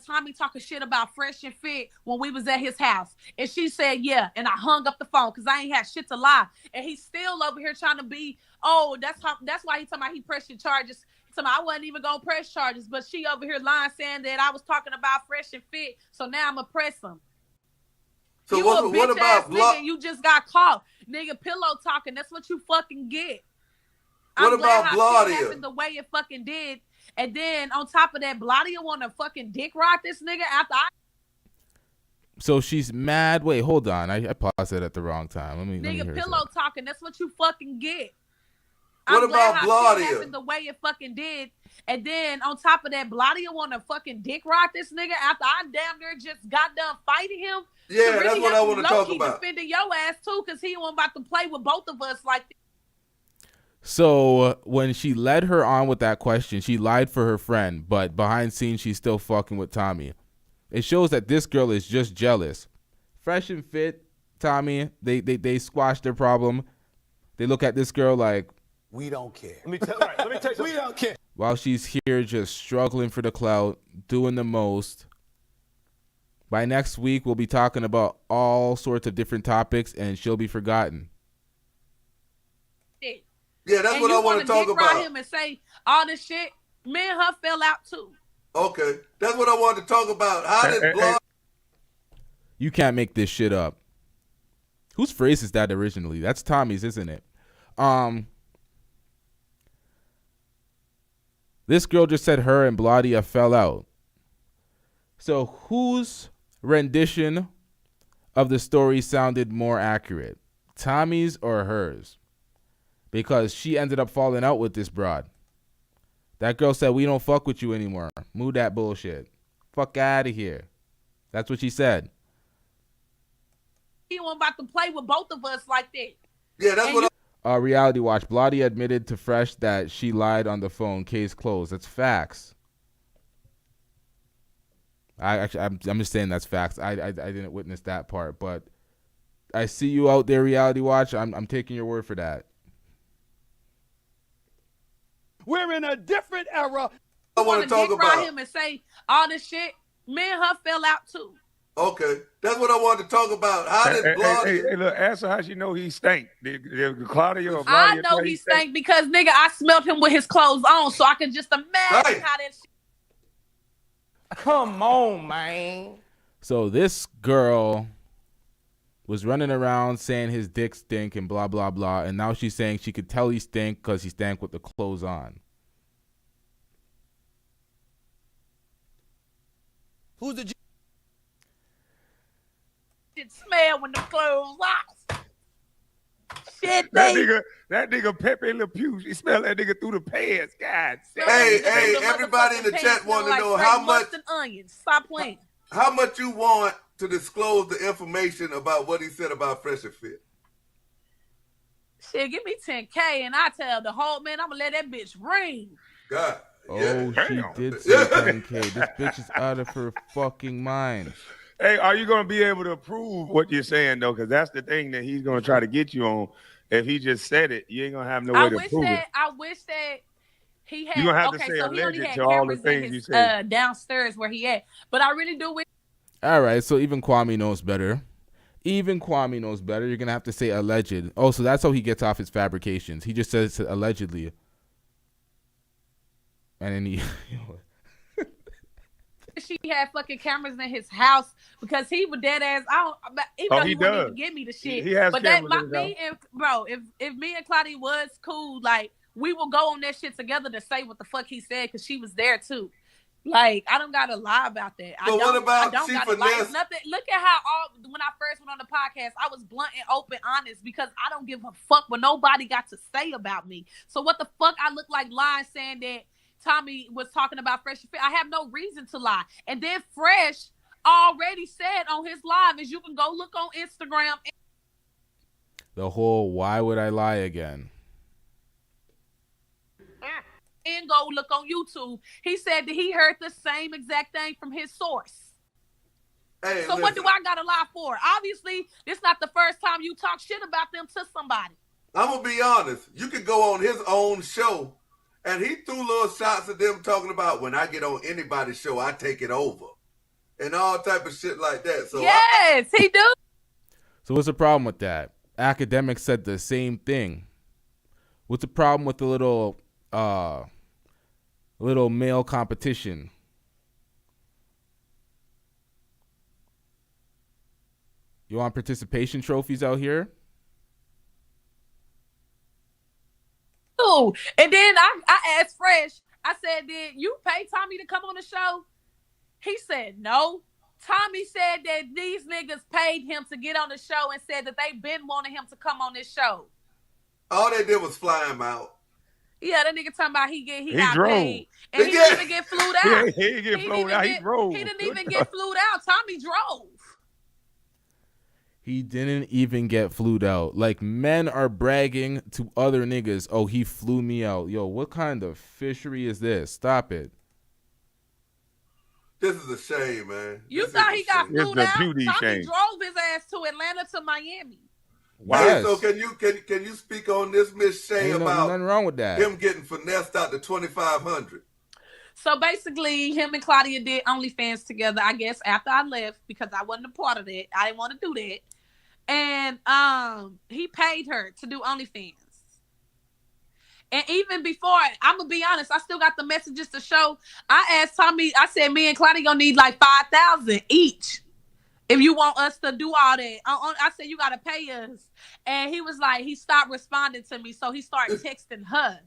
Tommy talking shit about Fresh and Fit when we was at his house? And she said, yeah. And I hung up the phone because I ain't had shit to lie. And he's still over here trying to be, that's why he talking about he pressing charges. I wasn't even gonna press charges, but she over here lying saying that I was talking about Fresh and Fit, so now I'm gonna press him. So you what about nigga? You just got caught, nigga. Pillow talking. That's what you fucking get. What about Bladia? Happened the way it fucking did, and then on top of that, Bladia want to fucking dick ride this nigga after I. So she's mad. Wait, hold on. I paused it at the wrong time. Let me nigga, pillow talking. That's what you fucking get. What about Bladia? Happened the way it fucking did, and then on top of that, Bladia want to fucking dick ride this nigga after I damn near just got done fighting him. Yeah, really that's what I want to talk about. Defending your ass too, because he wasn't about to play with both of us like. So when she led her on with that question, she lied for her friend, but behind scenes she's still fucking with Tommy. It shows that this girl is just jealous. Fresh and Fit, Tommy, they squashed their problem. They look at this girl like, We don't care. Let me tell you, we don't care. while she's here just struggling for the clout, doing the most. By next week, we'll be talking about all sorts of different topics, and she'll be forgotten. Yeah, that's what I want to talk about. Him and say all this shit. Me and her fell out too. Okay, that's what I wanted to talk about. How did Blonde? You can't make this shit up. Whose phrase is that originally? That's Tommy's, isn't it? This girl just said her and Bladia fell out. So whose rendition of the story sounded more accurate? Tommy's or hers? Because she ended up falling out with this broad. That girl said, we don't fuck with you anymore. Move that bullshit. Fuck out of here. That's what she said. He wasn't about to play with both of us like that. Yeah, that's what Reality Watch. Bladia admitted to Fresh that she lied on the phone. Case closed. That's facts. I'm just saying that's facts. I didn't witness that part, but I see you out there, Reality Watch. I'm taking your word for that. We're in a different era. I want to talk about him and say all this shit. Me and her fell out too. Okay, that's what I wanted to talk about. How did Blondie? Hey, look, ask her how she know he stank. Did Claudia or I Bladia know he stank because nigga, I smelled him with his clothes on, so I could just imagine how that shit. Come on, man. So this girl was running around saying his dick stink and blah, blah, blah. And now she's saying she could tell he stink because he stank with the clothes on. Who's the It smell when the clothes off. Shit, that nigga Pepe Le Pew, she smelled that nigga through the pants. God damn. Hey, everybody in the chat want to know how much. Onions. Stop playing. How much you want to disclose the information about what he said about Fresh and Fit? Shit, give me 10K and I tell the whole man I'm gonna let that bitch ring. God. Oh, she did say 10K. This bitch is out of her fucking mind. Hey, are you going to be able to prove what you're saying, though? Because that's the thing that he's going to try to get you on. If he just said it, you ain't going to have no way to prove it. I wish that he had. You're going to have to say alleged to all the things you said. Downstairs where he at. But I really do wish. All right, so even Kwame knows better. Even Kwame knows better. You're going to have to say alleged. Oh, so that's how he gets off his fabrications. He just says allegedly. And then he... She had fucking cameras in his house because he was dead ass. Even though he wouldn't even give me the shit. He has but cameras that in his house. if me and Claudia was cool, like we will go on that shit together to say what the fuck he said because she was there too. Like I don't gotta lie about that. But what about she finesse? Nothing. Look at how when I first went on the podcast, I was blunt and open, honest because I don't give a fuck what nobody got to say about me. So what the fuck I look like lying saying that Tommy was talking about Fresh and Fit. I have no reason to lie. And then Fresh already said on his live, as you can go look on Instagram. The whole why would I lie again? And go look on YouTube. He said that he heard the same exact thing from his source. Hey, so what do I gotta lie for? Obviously, this not the first time you talk shit about them to somebody. I'm gonna be honest. You could go on his own show. And he threw little shots at them talking about when I get on anybody's show, I take it over. And all type of shit like that. So yes, he do. So what's the problem with that? Academics said the same thing. What's the problem with the little male competition? You want participation trophies out here? And then I asked Fresh, I said, did you pay Tommy to come on the show? He said, no. Tommy said that these niggas paid him to get on the show and said that they been wanting him to come on this show. All they did was fly him out. Yeah, that nigga talking about he got drove. paid. And he didn't even get flued out. He didn't get flued out. He drove. He didn't even get flued out. Tommy drove. He didn't even get flued out. Like, men are bragging to other niggas, oh, he flew me out. Yo, what kind of fishery is this? Stop it. This is a shame, man. You thought he got flued out? Tommy shame. drove his ass to Atlanta to Miami. Wow. Hey, Yes. so can you speak on this, Miss Shay, Ain't about nothing wrong with that. him getting finessed out to 2,500? So basically, him and Claudia did OnlyFans together, I guess, after I left because I wasn't a part of it. I didn't want to do that. And he paid her to do OnlyFans. And even before, I'm gonna be honest, I still got the messages to show. I asked Tommy, I said, me and Claudia gonna need like 5,000 each if you want us to do all that. I said, you gotta pay us. And he was like, he stopped responding to me, so he started texting her,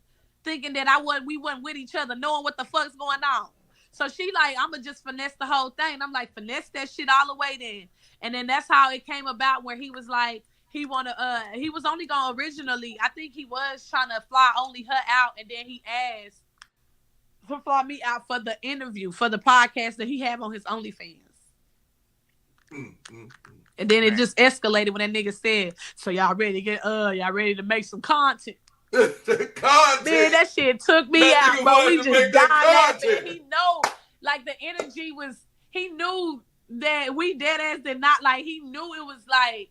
thinking that we wasn't with each other, knowing what the fuck's going on. So she like, I'ma just finesse the whole thing. And I'm like, finesse that shit all the way then. And then that's how it came about, where he was like, he was only going originally, I think he was trying to fly only her out, and then he asked to fly me out for the interview, for the podcast that he had on his OnlyFans. And then it just escalated when that nigga said, so y'all ready to make some content? Content. Man, that shit took me out, bro. We just died laughing. He know, like, the energy was, he knew that we dead ass did not, like, he knew it was like,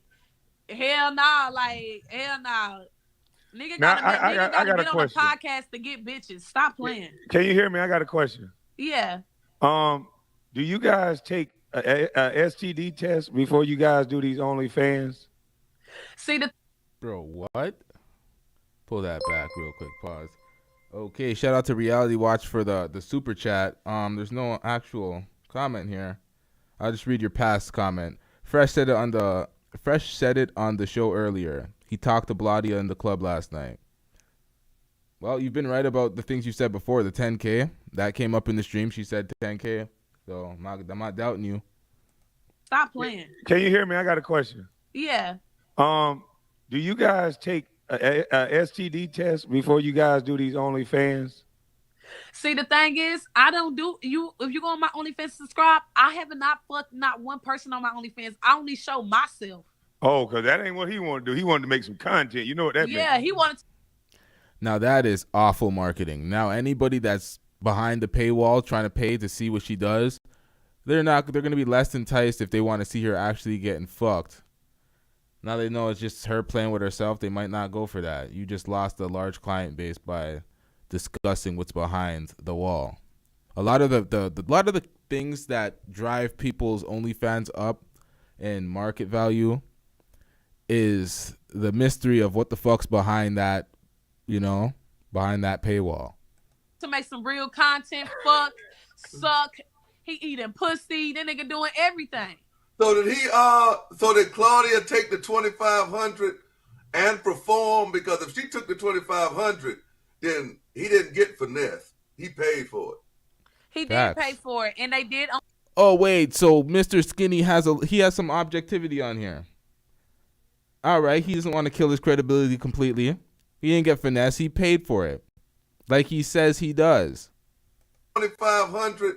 hell nah, like, hell nah. Nigga gotta get on the podcast to get bitches. Stop playing. Can you hear me? I got a question. Yeah. Do you guys take a STD test before you guys do these OnlyFans? See the Bro, what? Pull that back real quick. Pause. Okay, shout out to Reality Watch for the super chat. There's no actual comment here. I'll just read your past comment. Fresh said it on the show earlier. He talked to Bladia in the club last night. Well, you've been right about the things you said before. The 10K that came up in the stream. She said 10K. So I'm not doubting you. Stop playing. Can you hear me? I got a question. Yeah. Do you guys take a STD test before you guys do these OnlyFans? See, the thing is, I don't do you. If you go on my OnlyFans, subscribe. I have not fucked not one person on my OnlyFans. I only show myself. Oh, because that ain't what he wanted to do. He wanted to make some content. You know what that means? Yeah, he wanted to. Now that is awful marketing. Now anybody that's behind the paywall trying to pay to see what she does, they're going to be less enticed if they want to see her actually getting fucked. Now they know it's just her playing with herself. They might not go for that. You just lost a large client base by discussing what's behind the wall. A lot of the things that drive people's OnlyFans up in market value is the mystery of what the fuck's behind that, behind that paywall. To make some real content, fuck, suck, he eating pussy, that nigga doing everything. So did Claudia take the 2,500 and perform? Because if she took the 2,500, then he didn't get finesse. He paid for it. He did pay for it, and they did. Oh wait, so Mr. Skinny has some objectivity on here. All right, he doesn't want to kill his credibility completely. He didn't get finesse. He paid for it, like he says he does. 2,500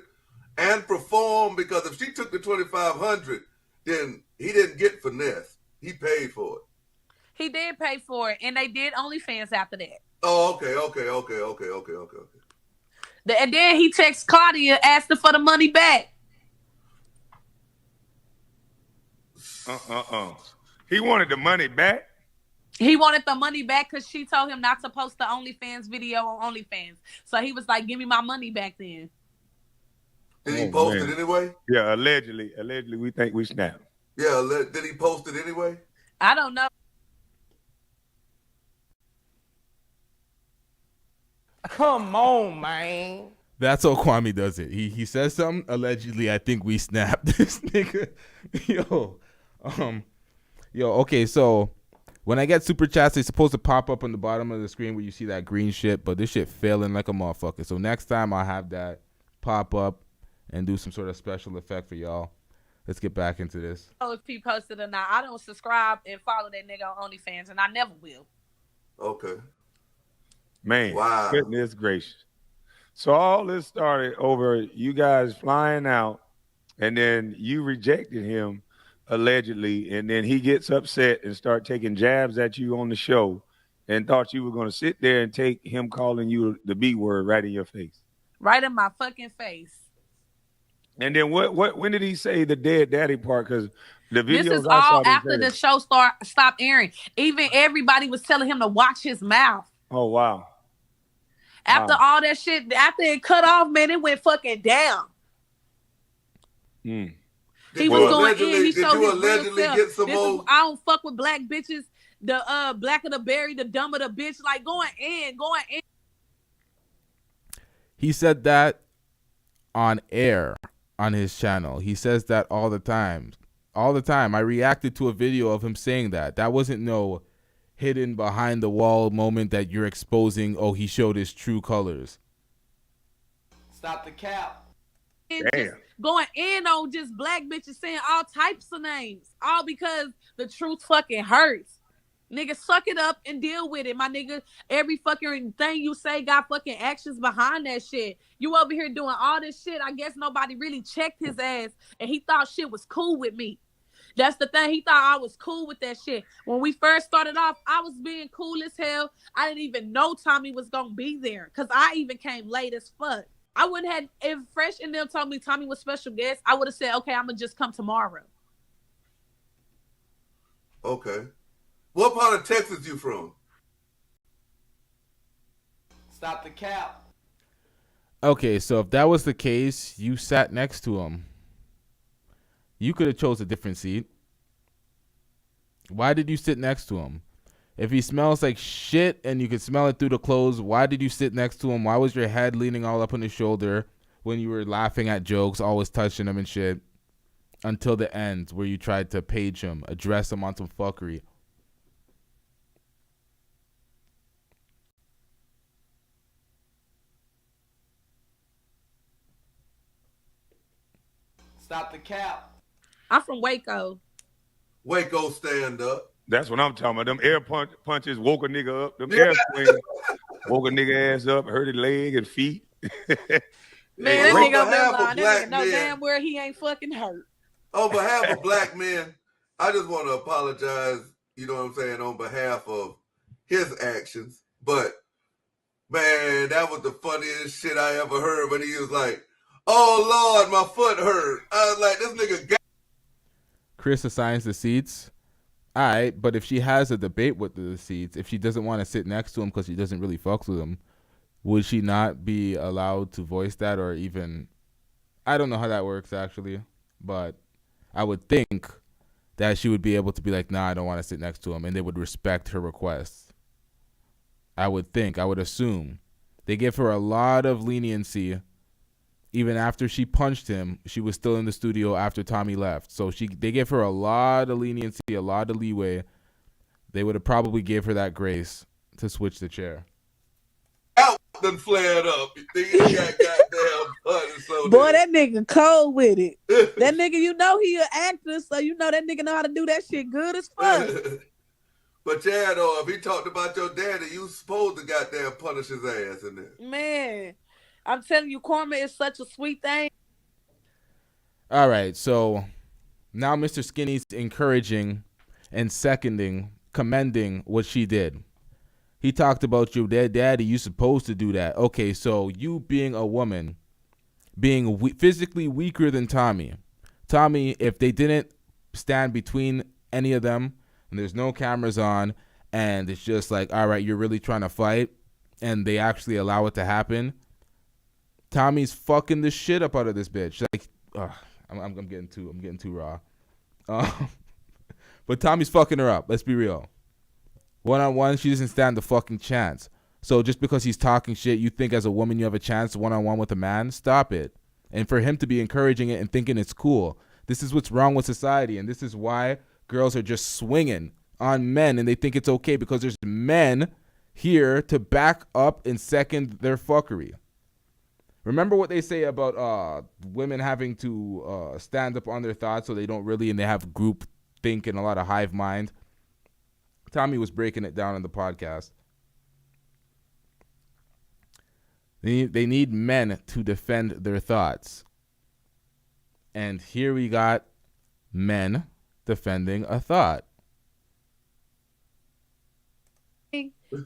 and perform, because if she took the 2,500, then he didn't get finesse. He paid for it. He did pay for it, and they did OnlyFans after that. Oh, okay. And then he texts Claudia asking for the money back. He wanted the money back? He wanted the money back because she told him not to post the OnlyFans video on OnlyFans. So he was like, give me my money back then. Did he post it anyway? Yeah, allegedly we think we snapped. Yeah, did he post it anyway? I don't know. Come on, man. That's how Kwame does it. He says something, allegedly, I think we snapped this nigga. Okay, so when I get super chats, they're supposed to pop up on the bottom of the screen where you see that green shit, but this shit failing like a motherfucker. So next time I'll have that pop up and do some sort of special effect for y'all. Let's get back into this. If he posted or not. I don't subscribe and follow that nigga on OnlyFans, and I never will. Okay. Man, wow. Goodness gracious. So all this started over you guys flying out, and then you rejected him, allegedly, and then he gets upset and start taking jabs at you on the show and thought you were going to sit there and take him calling you the B word right in your face. Right in my fucking face. And then when did he say the dead daddy part? Because The This videos is I all saw didn't after say the that. show stopped airing. Even everybody was telling him to watch his mouth. Oh wow. After all that shit, after it cut off, man, it went fucking down. Mm. He was going in. He Did showed you his real allegedly self. get some This is, more? I don't fuck with black bitches. The blacker the berry, the dumber the bitch. Like going in. He said that on air on his channel. He says that all the time. All the time. I reacted to a video of him saying that. That wasn't no hidden behind the wall moment that you're exposing, oh, he showed his true colors. Stop the cap. And just going in on just black bitches saying all types of names. All because the truth fucking hurts. Nigga, suck it up and deal with it, my nigga. Every fucking thing you say got fucking actions behind that shit. You over here doing all this shit. I guess nobody really checked his ass, and he thought shit was cool with me. That's the thing. He thought I was cool with that shit. When we first started off, I was being cool as hell. I didn't even know Tommy was going to be there because I even came late as fuck. I wouldn't have, if Fresh and them told me Tommy was special guest, I would have said, okay, I'm going to just come tomorrow. Okay. What part of Texas you from? Stop the cap. Okay, so if that was the case, you sat next to him. You could have chose a different seat. Why did you sit next to him? If he smells like shit and you could smell it through the clothes, why did you sit next to him? Why was your head leaning all up on his shoulder when you were laughing at jokes, always touching him and shit? Until the end where you tried to page him, address him on some fuckery. Stop the cap. I'm from Waco. Waco stand up. That's what I'm talking about. Them air punches woke a nigga up. Them air swings woke a nigga ass up, hurt his leg and feet. Man, that nigga over there lying. That nigga know damn where he ain't fucking hurt. On behalf of black men, I just want to apologize, you know what I'm saying, on behalf of his actions. But, man, that was the funniest shit I ever heard when he was like, oh, Lord, my foot hurt. I was like, this nigga got... Chris assigns the seats. All right, but if she has a debate with the seats, if she doesn't want to sit next to him because she doesn't really fucks with him, would she not be allowed to voice that or even... I don't know how that works, actually, but I would think that she would be able to be like, nah, I don't want to sit next to him, and they would respect her request. I would think, I would assume. They give her a lot of leniency. Even after she punched him, she was still in the studio after Tommy left. So they gave her a lot of leniency, a lot of leeway. They would have probably gave her that grace to switch the chair. Out done flared up. He got goddamn punished. So boy, that nigga cold with it. That nigga, you know he an actor, so you know that nigga know how to do that shit good as fuck. But yeah, though, if he talked about your daddy, you supposed to goddamn punish his ass in there. Man, I'm telling you, karma is such a sweet thing. All right, so now Mr. Skinny's encouraging and seconding, commending what she did. He talked about your daddy, you supposed to do that. Okay, so you being a woman, being physically weaker than Tommy. Tommy, if they didn't stand between any of them, and there's no cameras on, and it's just like, all right, you're really trying to fight, and they actually allow it to happen, Tommy's fucking the shit up out of this bitch. Like, I'm getting too raw. But Tommy's fucking her up. Let's be real. One-on-one, she doesn't stand the fucking chance. So just because he's talking shit, you think as a woman you have a chance one-on-one with a man? Stop it. And for him to be encouraging it and thinking it's cool, this is what's wrong with society, and this is why girls are just swinging on men, and they think it's okay because there's men here to back up and second their fuckery. Remember what they say about women having to stand up on their thoughts so they don't really, and they have group think and a lot of hive mind. Tommy was breaking it down in the podcast. They need men to defend their thoughts. And here we got men defending a thought.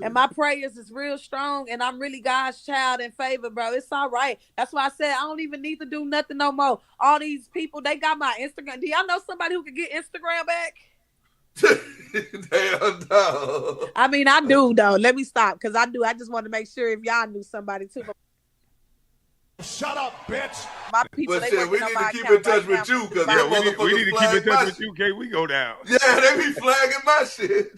And my prayers is real strong, and I'm really God's child in favor, bro. It's all right. That's why I said I don't even need to do nothing no more. All these people, they got my Instagram. Do y'all know somebody who can get Instagram back? Damn, no. I mean, I do, though. Let me stop, because I do. I just want to make sure if y'all knew somebody, too. Shut up, bitch. My people, Well, they shit, we working on need my to keep account in touch right with now. you, because Yeah, we need to keep in touch with you, okay? We go down. Yeah, they be flagging my shit.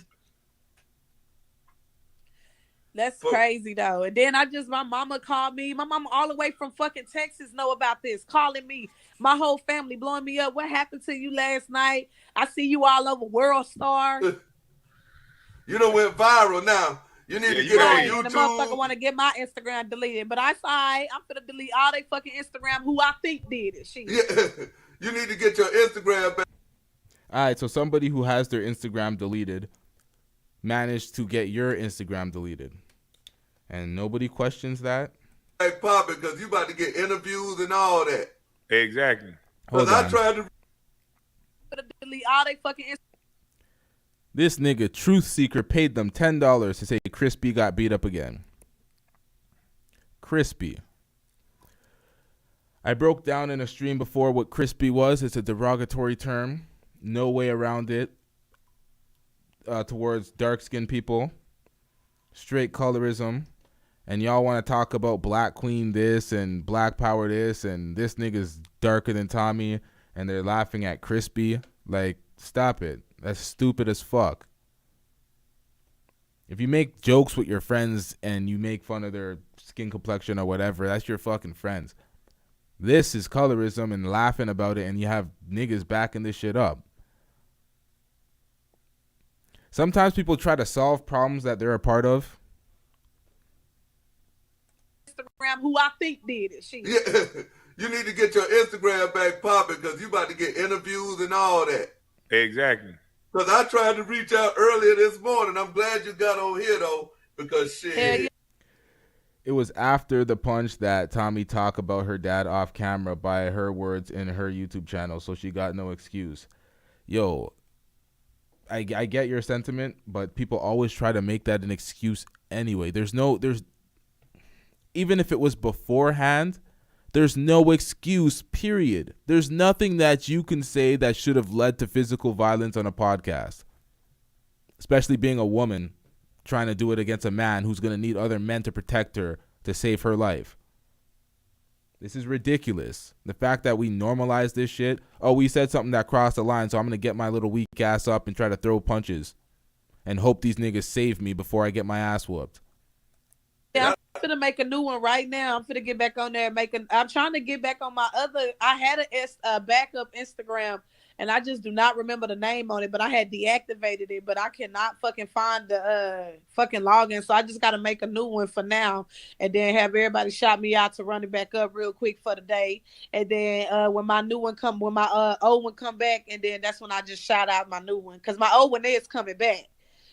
That's crazy, though. And then my mama called me. My mama all the way from fucking Texas know about this, calling me. My whole family blowing me up. What happened to you last night? I see you all over World Star. You done went viral now. You need to get on YouTube. And the motherfucker want to get my Instagram deleted. But I said, I'm finna delete all they fucking Instagram who I think did it. Shit. Yeah. You need to get your Instagram back. All right, so somebody who has their Instagram deleted managed to get your Instagram deleted. And nobody questions that? Hey, pop it, because you about to get interviews and all that. Exactly. Hold Because I on. tried to... Delete all they fucking Instagram. This nigga, Truth Seeker, paid them $10 to say Crispy got beat up again. Crispy. I broke down in a stream before what crispy was. It's a derogatory term. No way around it. Towards dark-skinned people. Straight colorism. And y'all want to talk about Black Queen this and Black Power this and this nigga's darker than Tommy and they're laughing at crispy. Like, stop it. That's stupid as fuck. If you make jokes with your friends and you make fun of their skin complexion or whatever, that's your fucking friends. This is colorism and laughing about it, and you have niggas backing this shit up. Sometimes people try to solve problems that they're a part of. Instagram who I think did it. Shit. Yeah. You need to get your Instagram back popping because you about to get interviews and all that. Exactly. Because I tried to reach out earlier this morning. I'm glad you got on here, though, because shit. It was after the punch that Tommy talked about her dad off camera by her words in her YouTube channel, so she got no excuse. Yo, I get your sentiment, but people always try to make that an excuse anyway. Even if it was beforehand, there's no excuse, period. There's nothing that you can say that should have led to physical violence on a podcast. Especially being a woman trying to do it against a man who's going to need other men to protect her to save her life. This is ridiculous. The fact that we normalize this shit. Oh, we said something that crossed the line, so I'm going to get my little weak ass up and try to throw punches and hope these niggas save me before I get my ass whooped. Yeah, I'm finna make a new one right now. I'm finna get back on there and I'm trying to get back on my other. I had a backup Instagram, and I just do not remember the name on it. But I had deactivated it, but I cannot fucking find the fucking login. So I just got to make a new one for now, and then have everybody shout me out to run it back up real quick for the day. And then when my new one when my old one come back, and then that's when I just shout out my new one because my old one is coming back.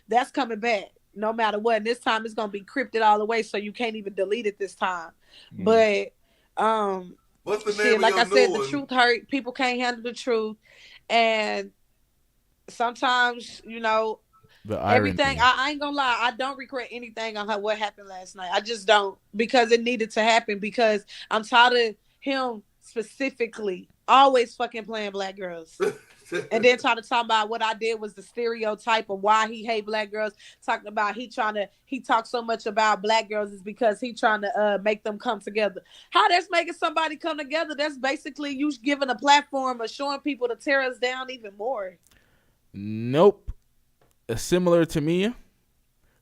That's coming back. No matter what, and this time it's gonna be crypted all the way, so you can't even delete it this time. But what's the shit, name like of I your said, new the one? truth hurt. People can't handle the truth, and sometimes The irony. everything. I ain't gonna lie, I don't regret anything on what happened last night. I just don't, because it needed to happen. Because I'm tired of him specifically always fucking playing black girls. And then trying to talk about what I did was the stereotype of why he hate black girls. Talking about he talks so much about black girls is because he trying to make them come together. How that's making somebody come together? That's basically you giving a platform of showing people to tear us down even more. Nope. Similar to me,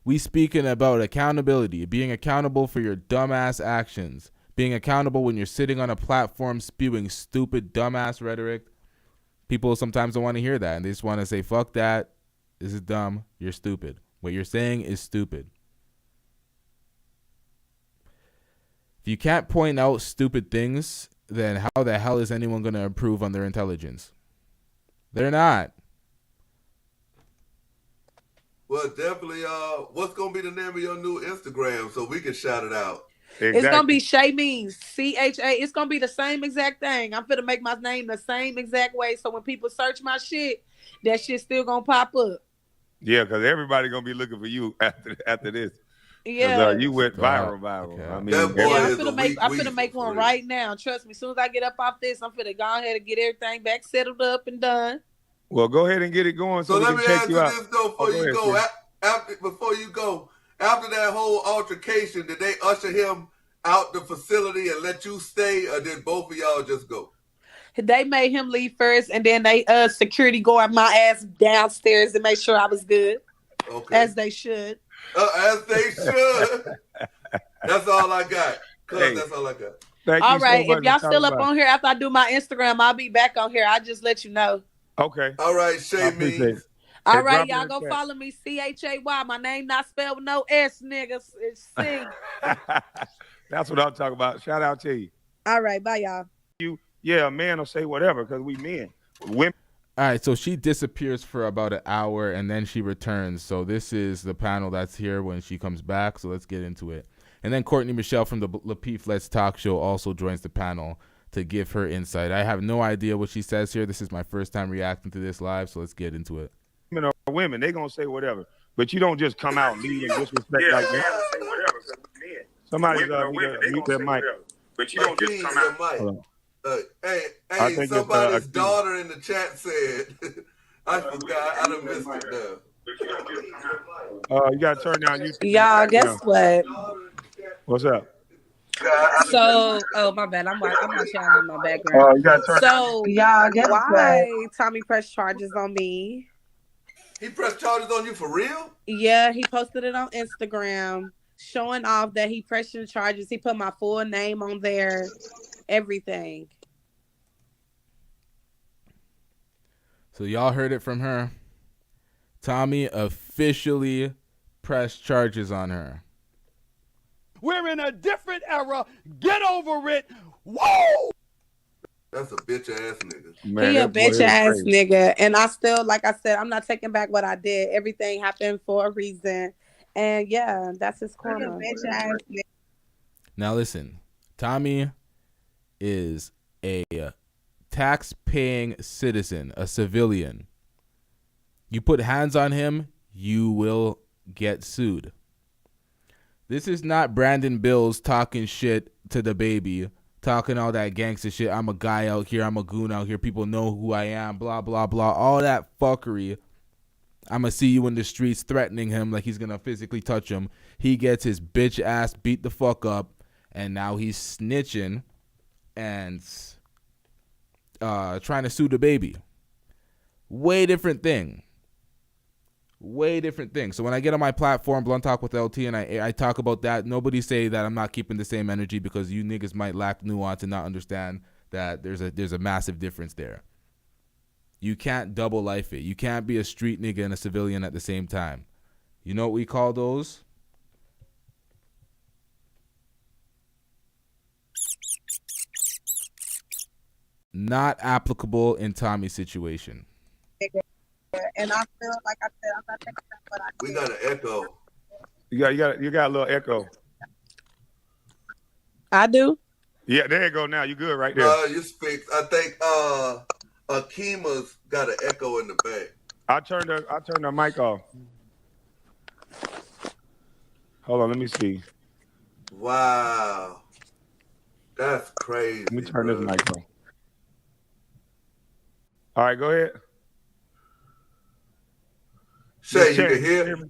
we speaking about accountability, being accountable for your dumbass actions, being accountable when you're sitting on a platform spewing stupid dumbass rhetoric. People sometimes don't want to hear that, and they just want to say, fuck that, this is dumb, you're stupid. What you're saying is stupid. If you can't point out stupid things, then how the hell is anyone going to improve on their intelligence? They're not. Well, definitely, what's going to be the name of your new Instagram so we can shout it out? Exactly. It's gonna be Shay Means, CHA. It's gonna be the same exact thing. I'm finna make my name the same exact way, so when people search my shit, that shit still gonna pop up. Yeah, because everybody gonna be looking for you after this. Yeah. You went Stop. viral. Okay. I mean, That boy Yeah, is a weak I'm finna weasel make for one real. right now. Trust me. As soon as I get up off this, I'm finna go ahead and get everything back settled up and done. well, go ahead and get it going so we let can me check ask you you out. this though, before you go. Before you go, after that whole altercation, did they usher him out the facility and let you stay, or did both of y'all just go? They made him leave first, and then they security guard my ass downstairs to make sure I was good. Okay. As they should. As they should. That's all I got. That's all I got. Thank all you right. so much If y'all for still talking up about on here after I do my Instagram, I'll be back on here. I'll just let you know. Okay. All right, I Shay appreciate Means. it. All Hey, right, drop it y'all in go the chat. follow me, CHAY. My name not spelled with no S, niggas. It's C. That's what I'm talking about. Shout out to you. All right, bye, y'all. Yeah, a man will say whatever because we men. Women. All right, so she disappears for about an hour and then she returns. So this is the panel that's here when she comes back. So let's get into it. And then Courtney Michelle from the Lapeef Let's Talk show also joins the panel to give her insight. I have no idea what she says here. This is my first time reacting to this live, so let's get into it. Women are women. They're going to say whatever. But you don't just come out and lead and disrespect like that. Somebody's mute their mic. But you don't just come out. Hold on. Hey, somebody's daughter in the chat said, I forgot. I done missed it now. You got to turn down YouTube. Y'all, guess what? What's up? So, my bad. I'm watching y'all in my background. So, y'all, guess why Tommy pressed charges on me? He pressed charges on you for real? Yeah, he posted it on Instagram, showing off that he pressing charges. He put my full name on there, everything. So y'all heard it from her. Tommy officially pressed charges on her. We're in a different era. Get over it. Whoa! That's a bitch ass nigga. He a bitch ass nigga. And I still, like I said, I'm not taking back what I did. Everything happened for a reason. And yeah, that's his karma. Bitch ass nigga. Now listen, Tommy is a tax-paying citizen, a civilian. You put hands on him, you will get sued. This is not Brandon Bills talking shit to the baby, talking all that gangster shit. I'm a guy out here. I'm a goon out here. People know who I am, blah, blah, blah. All that fuckery. I'm going to see you in the streets threatening him like he's going to physically touch him. He gets his bitch ass beat the fuck up, and now he's snitching and trying to sue the baby. Way different thing. Way different thing. So when I get on my platform, Blunt Talk with LT, and I talk about that, nobody say that I'm not keeping the same energy because you niggas might lack nuance and not understand that there's a massive difference there. You can't double life it. You can't be a street nigga and a civilian at the same time. You know what we call those? Not applicable in Tommy's situation. And I feel like I said, I'm not taking back what I did. We got an echo. You got a little echo. I do. Yeah, there you go. Now you good right there. You speak. I think Akima's got an echo in the back. I turned her mic off. Hold on, let me see. Wow, that's crazy. Let me turn this mic on. All right, go ahead. Shay, you can hear me?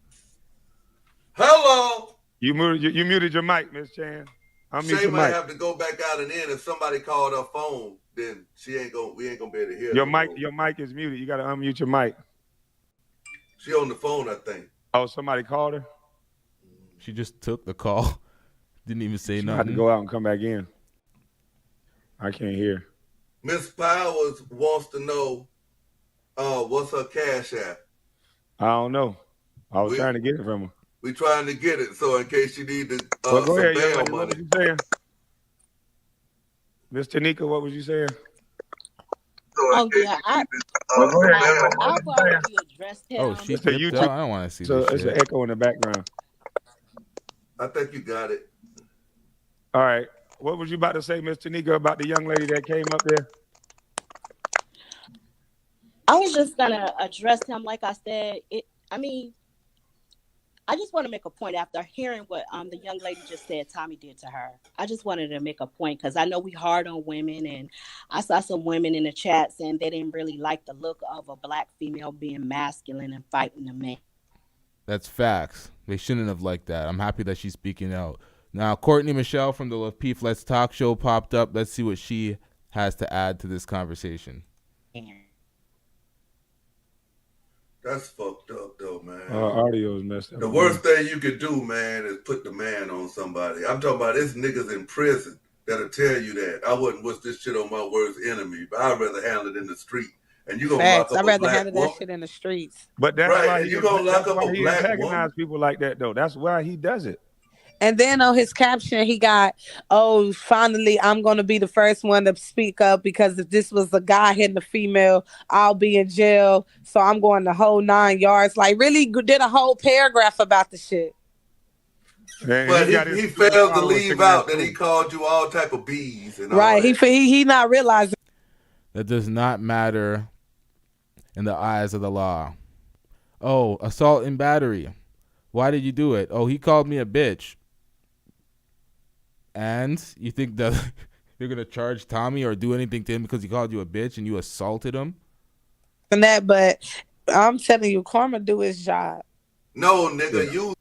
Hello. You muted your mic, Miss Chan. Shay might have to go back out and in. If somebody called her phone, then we ain't gonna be able to hear your mic. Your mic is muted. You got to unmute your mic. She on the phone, I think. Oh, somebody called her. She just took the call. Didn't even say nothing. Had to go out and come back in. I can't hear. Miss Powers wants to know what's her cash app. I don't know. I was trying to get it from her. We trying to get it, so in case you need to well, go ahead, bail money. What was you saying? Miss Tanika, what was you saying? Oh yeah, I've already addressed him. Oh, she tipped out? I don't want to see this it's shit. an echo in the background. I think you got it. All right. What was you about to say, Miss Tanika, about the young lady that came up there? I was just gonna address him. Like I said, I mean, I just want to make a point after hearing what the young lady just said Tommy did to her. I just wanted to make a point because I know we hard on women, and I saw some women in the chat saying they didn't really like the look of a black female being masculine and fighting a man. That's facts. They shouldn't have liked that. I'm happy that she's speaking out. Now, Courtney Michelle from the Lapeef Let's Talk show popped up. Let's see what she has to add to this conversation. That's fucked up, though, man. Audio is messed up. The worst thing you could do, man, is put the man on somebody. I'm talking about this niggas in prison that'll tell you that. I wouldn't wish this shit on my worst enemy, but I'd rather handle it in the street. And you gonna Facts. lock up I'd rather a black handle woman. that shit in the streets. But that's Right, why and you gonna lock up a he black antagonize woman. people like that, though. That's why he does it. And then on his caption, he got, "Oh, finally, I'm going to be the first one to speak up because if this was a guy hitting a female, I'll be in jail. So I'm going the whole 9 yards." Like, really did a whole paragraph about the shit. But he failed to leave out that he called you all type of bees and all Right. that. He not realizing. That does not matter in the eyes of the law. Oh, assault and battery. Why did you do it? Oh, he called me a bitch. And you think that you're going to charge Tommy or do anything to him because he called you a bitch and you assaulted him? And that, but I'm telling you, karma do his job. No, nigga, you.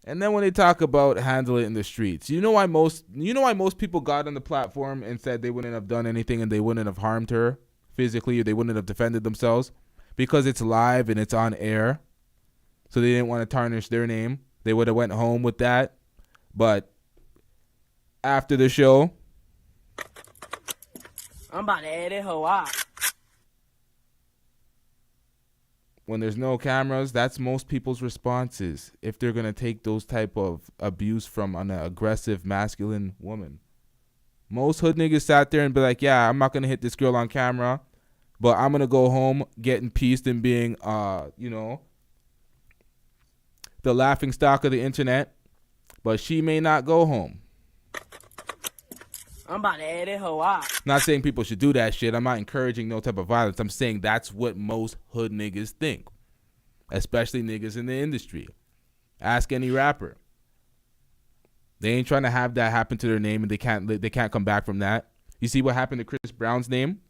And then when they talk about handle it in the streets, you know why most people got on the platform and said they wouldn't have done anything and they wouldn't have harmed her physically or they wouldn't have defended themselves? Because it's live and it's on air. So they didn't want to tarnish their name. They would have went home with that. But after the show, I'm about to add it hoe out. when there's no cameras, that's most people's responses if they're going to take those type of abuse from an aggressive masculine woman. Most hood niggas sat there and be like, yeah, I'm not going to hit this girl on camera, but I'm going to go home getting pieced and being, the laughing stock of the internet, but she may not go home. I'm about to add it hoe out. Not saying people should do that shit. I'm not encouraging no type of violence. I'm saying that's what most hood niggas think, especially niggas in the industry. Ask any rapper. They ain't trying to have that happen to their name, and they can't come back from that. You see what happened to Chris Brown's name?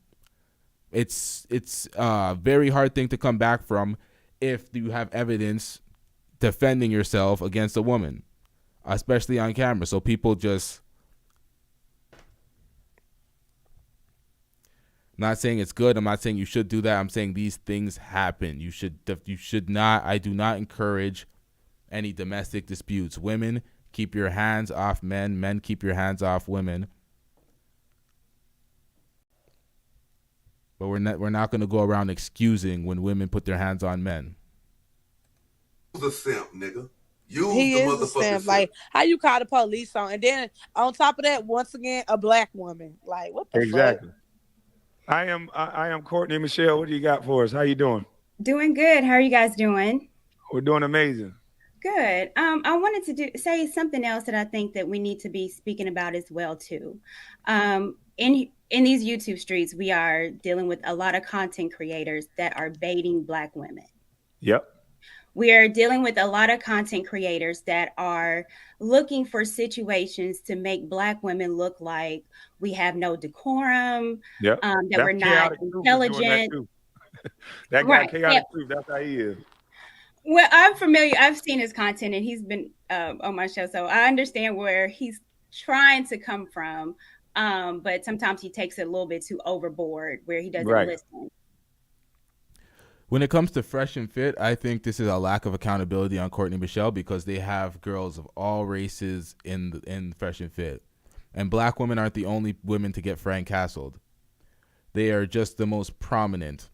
It's a very hard thing to come back from if you have evidence defending yourself against a woman, especially on camera. So people just. I'm not saying it's good. I'm not saying you should do that. I'm saying these things happen. You should not. I do not encourage any domestic disputes. Women, keep your hands off men. Men, keep your hands off women. But we're not going to go around excusing when women put their hands on men. Use a simp, nigga. Use He the is a motherfucking simp. simp. Like, how you call the police on, and then on top of that, once again, a black woman. Like, what the Exactly. fuck? I am Courtney Michelle. What do you got for us? How you doing? Doing good. How are you guys doing? We're doing amazing. Good. I wanted to say something else that I think that we need to be speaking about as well too. In these YouTube streets, we are dealing with a lot of content creators that are baiting Black women. Yep. We are dealing with a lot of content creators that are looking for situations to make Black women look like we have no decorum, Yep. that That's we're not Chaotic Truth is doing intelligent. That guy, Right. Chaotic Yep. Truth, that's how he is. Well, I'm familiar. I've seen his content and he's been on my show. So I understand where he's trying to come from. But sometimes he takes it a little bit too overboard where he doesn't listen. When it comes to Fresh and Fit, I think this is a lack of accountability on Courtney Michelle because they have girls of all races in Fresh and Fit. And Black women aren't the only women to get Frank Castled. They are just the most prominent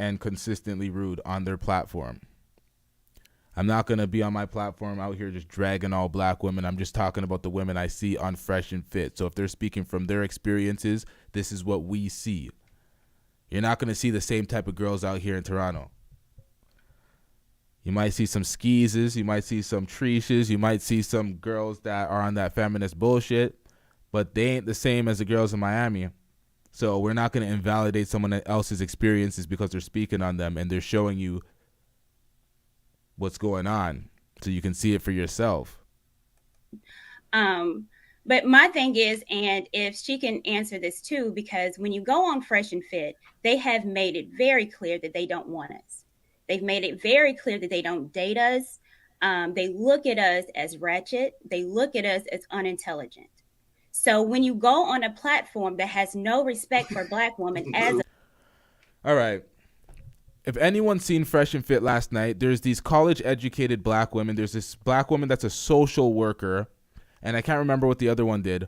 and consistently rude on their platform. I'm not going to be on my platform out here just dragging all Black women. I'm just talking about the women I see on Fresh and Fit. So if they're speaking from their experiences, this is what we see. You're not going to see the same type of girls out here in Toronto. You might see some skeezes. You might see some treeshes. You might see some girls that are on that feminist bullshit. But they ain't the same as the girls in Miami. So we're not going to invalidate someone else's experiences because they're speaking on them and they're showing you what's going on so you can see it for yourself. But my thing is, and if she can answer this too, because when you go on Fresh and Fit, they have made it very clear that they don't want us. They've made it very clear that they don't date us. They look at us as ratchet. They look at us as unintelligent. So when you go on a platform that has no respect for Black women as All right. If anyone's seen Fresh and Fit last night, there's these college-educated Black women. There's this Black woman that's a social worker, and I can't remember what the other one did.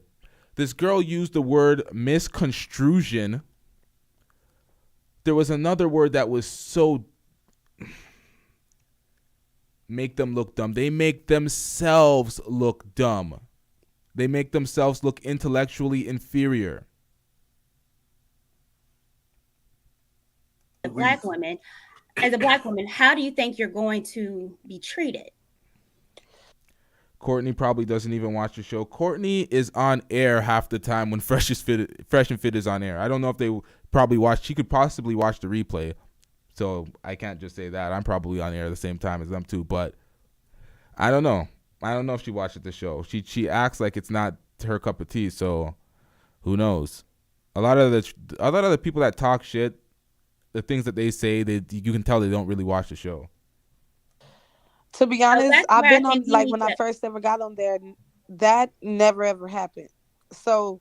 This girl used the word misconstrusion. There was another word that was so make them look dumb. They make themselves look dumb. They make themselves look intellectually inferior. a Black woman, as a Black woman, how do you think you're going to be treated? Courtney probably doesn't even watch the show. Courtney is on air half the time when Fresh and Fit is on air. I don't know if they probably watch. She could possibly watch the replay, so I can't just say that. I'm probably on air at the same time as them too, but I don't know. I don't know if she watched the show. She acts like it's not her cup of tea, so who knows? A lot of the people that talk shit, the things that they say, you can tell they don't really watch the show. To be honest, I've been on, like, when I first ever got on there, that never ever happened. So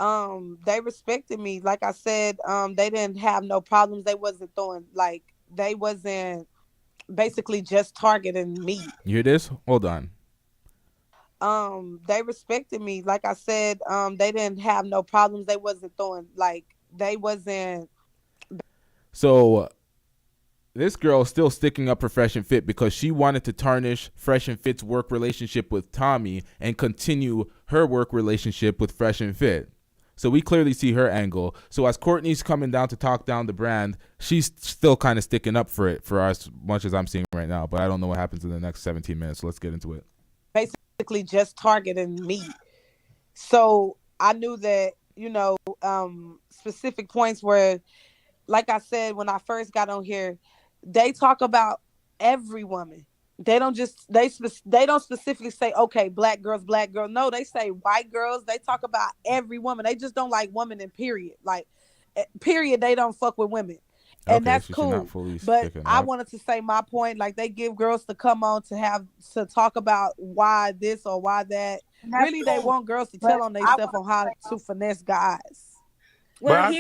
they respected me. Like I said, they didn't have no problems. They wasn't they wasn't basically just targeting me. You hear this? Hold on. They respected me. Like I said, they didn't have no problems. They wasn't they wasn't. So this girl is still sticking up for Fresh and Fit because she wanted to tarnish Fresh and Fit's work relationship with Tommy and continue her work relationship with Fresh and Fit. So we clearly see her angle. So as Courtney's coming down to talk down the brand, she's still kind of sticking up for it for as much as I'm seeing right now. But I don't know what happens in the next 17 minutes. So let's get into it. Basically just targeting me. So I knew that, specific points where, like I said, when I first got on here, they talk about every woman. They don't specifically say, okay, black girls. No, they say white girls. They talk about every woman. They just don't like women in period. Like, period, they don't fuck with women. And okay, that's so cool. But I wanted to say my point. Like, they give girls to come on to talk about why this or why that. Really, they want girls to tell on themselves on how to finesse guys. Well,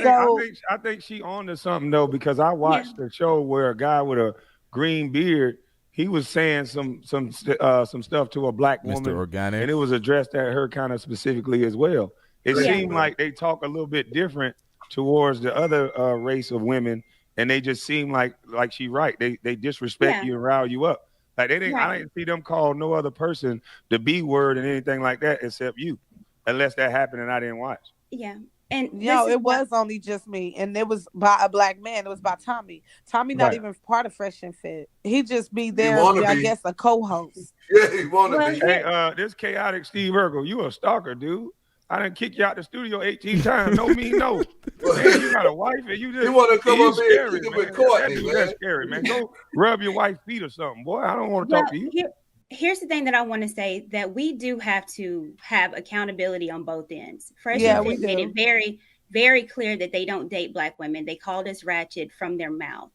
I think she on to something though, because I watched the show where a guy with a green beard, he was saying some stuff to a black woman, Mr. Organic, and it was addressed at her kind of specifically as well. It seemed like they talk a little bit different towards the other race of women, and they just seem like she right. They disrespect you and rile you up. Like they didn't. I didn't see them call no other person the B word and anything like that except you, unless that happened and I didn't watch. Yeah. And it was only just me, and it was by a black man. It was by Tommy. Tommy not even part of Fresh and Fit. He just be there, I guess, a co-host. Yeah, he wanna be. Hey, this chaotic Steve Urkel, you a stalker, dude. I done kick you out the studio 18 times. No mean no. Man, you got a wife and you just want to come up here and scary, kick it with Courtney, man. That's scary, man. Go rub your wife's feet or something, boy. I don't want to talk to you. Here's the thing that I want to say, that we do have to have accountability on both ends. Fresh and Fit made it very, very clear that they don't date black women. They called us ratchet from their mouth.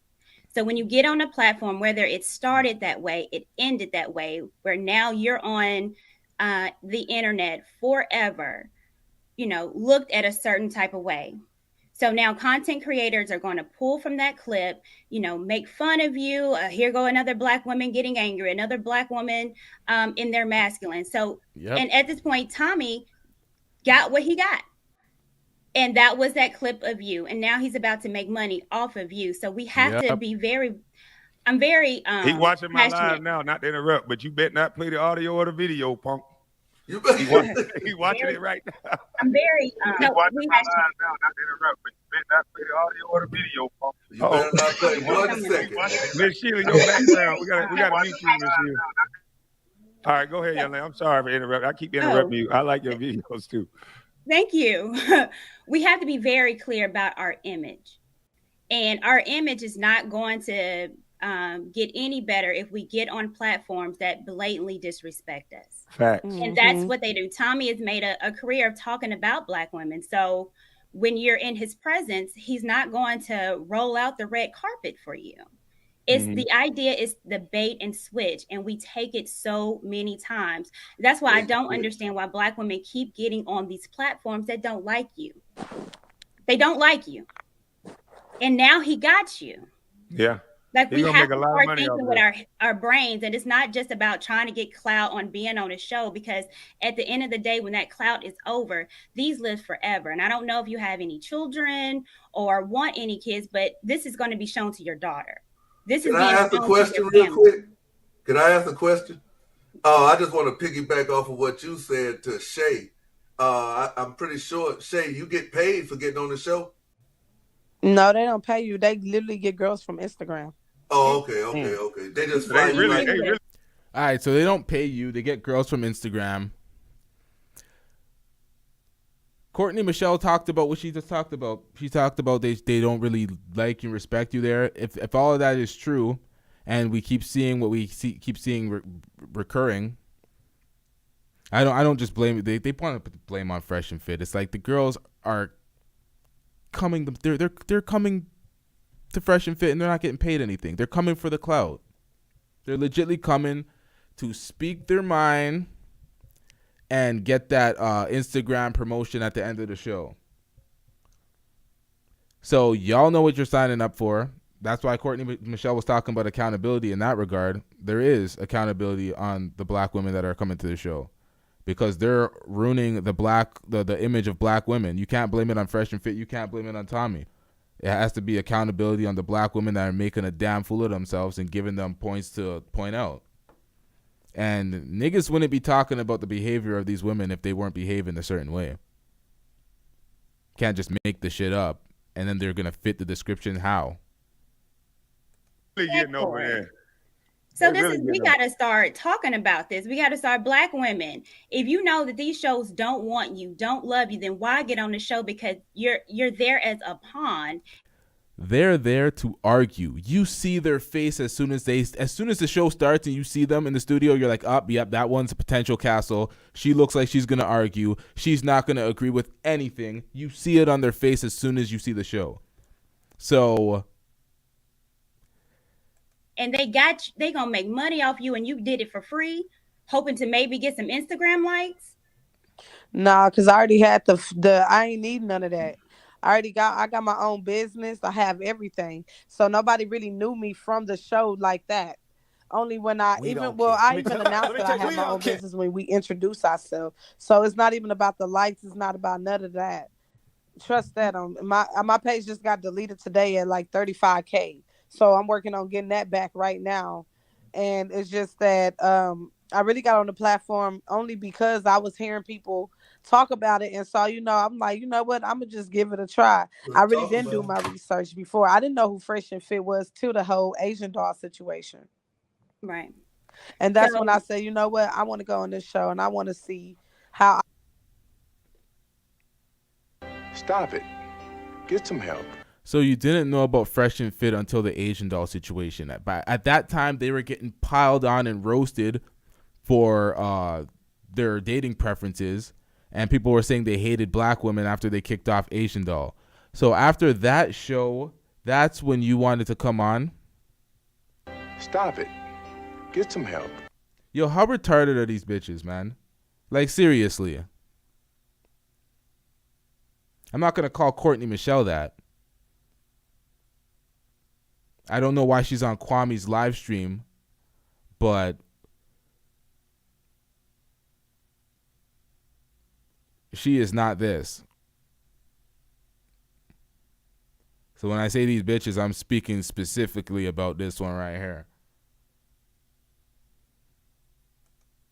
So when you get on a platform, whether it started that way, it ended that way, where now you're on the internet forever, looked at a certain type of way. So now content creators are going to pull from that clip, make fun of you. Here go another black woman getting angry, another black woman in their masculine. So, and at this point, Tommy got what he got. And that was that clip of you. And now he's about to make money off of you. So we have to be I'm very he watching my passionate. live now, not to interrupt, but you better not play the audio or the video, punk. He watching it right now. I'm very watching my live now, not to interrupt, but you better not play the audio or the video, punk. You better not play 1 second. Miss Sheila, your background. We gotta meet you, Miss Sheila. All right, go ahead, young lady. I'm sorry for interrupting. I keep interrupting you. I like your videos too. Thank you. we have to be very clear about our image. And our image is not going to get any better if we get on platforms that blatantly disrespect us. Facts. And that's what they do. Tommy has made a career of talking about Black women. So when you're in his presence, he's not going to roll out the red carpet for you. It's the idea is the bait and switch, and we take it so many times. That's why I don't understand why Black women keep getting on these platforms that don't like you. They don't like you. And now he got you. Yeah. Like He's we gonna have make to a lot of start money thinking off with this. our brains, and it's not just about trying to get clout on being on a show, because at the end of the day, when that clout is over, these live forever. And I don't know if you have any children or want any kids, but this is going to be shown to your daughter. This is Can I being ask a shown to question your real family. quick? Can I ask a question? I just want to piggyback off of what you said to Shay. I'm pretty sure, Shay, you get paid for getting on the show? No, they don't pay you. They literally get girls from Instagram. Oh, okay. They just fly you like... All right, so they don't pay you. They get girls from Instagram. Courtney Michelle talked about what she just talked about. She talked about they don't really like and respect you there. If all of that is true, and we keep seeing what we keep seeing recurring, I don't just blame it. They want to put the blame on Fresh and Fit. It's like the girls are coming. They're coming to Fresh and Fit, and they're not getting paid anything. They're coming for the clout. They're legitly coming to speak their mind and get that Instagram promotion at the end of the show. So y'all know what you're signing up for. That's why Courtney Michelle was talking about accountability in that regard. There is accountability on the Black women that are coming to the show, because they're ruining the image of Black women. You can't blame it on Fresh and Fit. You can't blame it on Tommy. It has to be accountability on the Black women that are making a damn fool of themselves and giving them points to point out. And niggas wouldn't be talking about the behavior of these women if they weren't behaving a certain way. Can't just make the shit up and then they're going to fit the description. How? Getting over there. So we got to start talking about this. We got to start. Black women, if you know that these shows don't want you, don't love you, then why get on the show? Because you're there as a pawn. They're there to argue. You see their face as soon as the show starts and you see them in the studio, you're like, yep, that one's a potential castle. She looks like she's going to argue. She's not going to agree with anything. You see it on their face as soon as you see the show. So... and they gonna make money off you, and you did it for free, hoping to maybe get some Instagram likes. Nah, because I already had the I ain't need none of that. I got my own business. I have everything. So nobody really knew me from the show like that. Only when I even announced that I have my own business when we introduce ourselves. So it's not even about the likes. It's not about none of that. Trust that. My page just got deleted today at like 35K. So I'm working on getting that back right now. And it's just that I really got on the platform only because I was hearing people talk about it. And so, I'm like, you know what? I'm going to just give it a try. I really didn't do my research before. I didn't know who Fresh and Fit was till the whole Asian doll situation. Right. And that's when I said, you know what? I want to go on this show and I want to see how. Stop it. Get some help. So you didn't know about Fresh and Fit until the Asian doll situation. At that time, they were getting piled on and roasted for their dating preferences, and people were saying they hated Black women after they kicked off Asian doll. So after that show, that's when you wanted to come on? Stop it. Get some help. Yo, how retarded are these bitches, man? Like, seriously. I'm not going to call Courtney Michelle that. I don't know why she's on Kwame's live stream, but she is not this. So when I say these bitches, I'm speaking specifically about this one right here.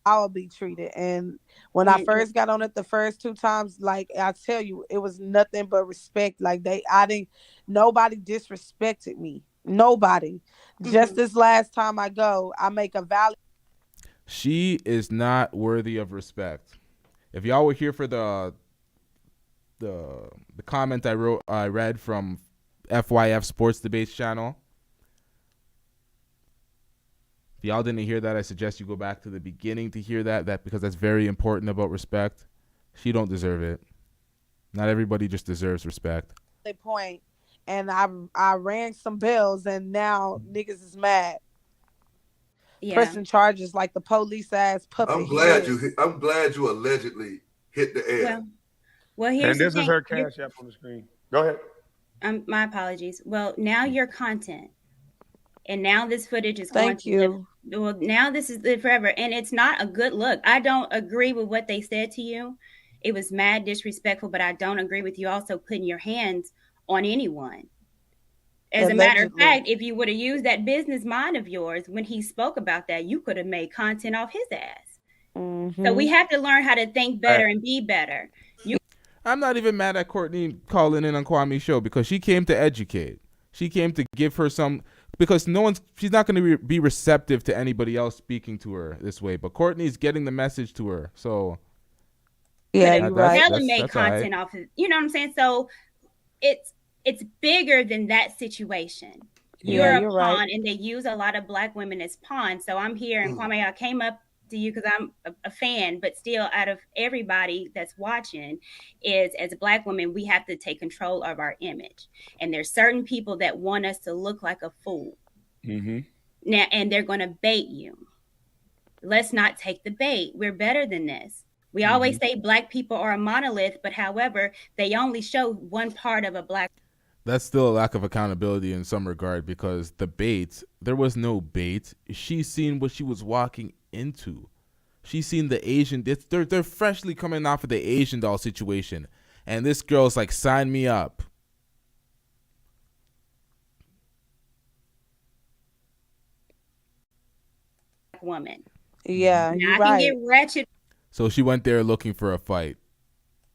I will be treated. And when I first got on it the first 2 times, like I tell you, it was nothing but respect. Like nobody disrespected me. Nobody. Just this last time I go, I make a valid. She is not worthy of respect. If y'all were here for the comment I read from FYF Sports Debates channel. If y'all didn't hear that, I suggest you go back to the beginning to hear that because that's very important about respect. She don't deserve it. Not everybody just deserves respect. Point, and I rang some bells, and now niggas is mad. Yeah. Pressing charges like the police ass puppet. I'm glad you allegedly hit the air. Well, here's and this the is thing. her cash app on the screen. Go ahead. My apologies. Well, now your content. And now this footage is Thank going to you. live. Well, now this is live forever. And it's not a good look. I don't agree with what they said to you. It was mad disrespectful, but I don't agree with you also putting your hands on anyone. As a matter of fact, if you would have used that business mind of yours when he spoke about that, you could have made content off his ass. Mm-hmm. So we have to learn how to think better and be better. I'm not even mad at Courtney calling in on Kwame's show because she came to educate. She came to give her some, because she's not going to be receptive to anybody else speaking to her this way. But Courtney's getting the message to her. So yeah, you're right. Helen made content off of, you know what I'm saying? So it's bigger than that situation. You're a pawn, right. And they use a lot of Black women as pawns. So I'm here, and Kwame, I came up to you because I'm a fan, but still, out of everybody that's watching, is as Black women, we have to take control of our image. And there's certain people that want us to look like a fool. Mm-hmm. Now, and they're going to bait you. Let's not take the bait. We're better than this. We always say Black people are a monolith, but however, they only show one part of a Black. That's still a lack of accountability in some regard, because the bait, there was no bait. She's seen what she was walking into. She's seen the Asian. They're freshly coming off of the Asian doll situation, and this girl's like, sign me up. Woman. Yeah, now, you're I right. can get ratchet So she went there looking for a fight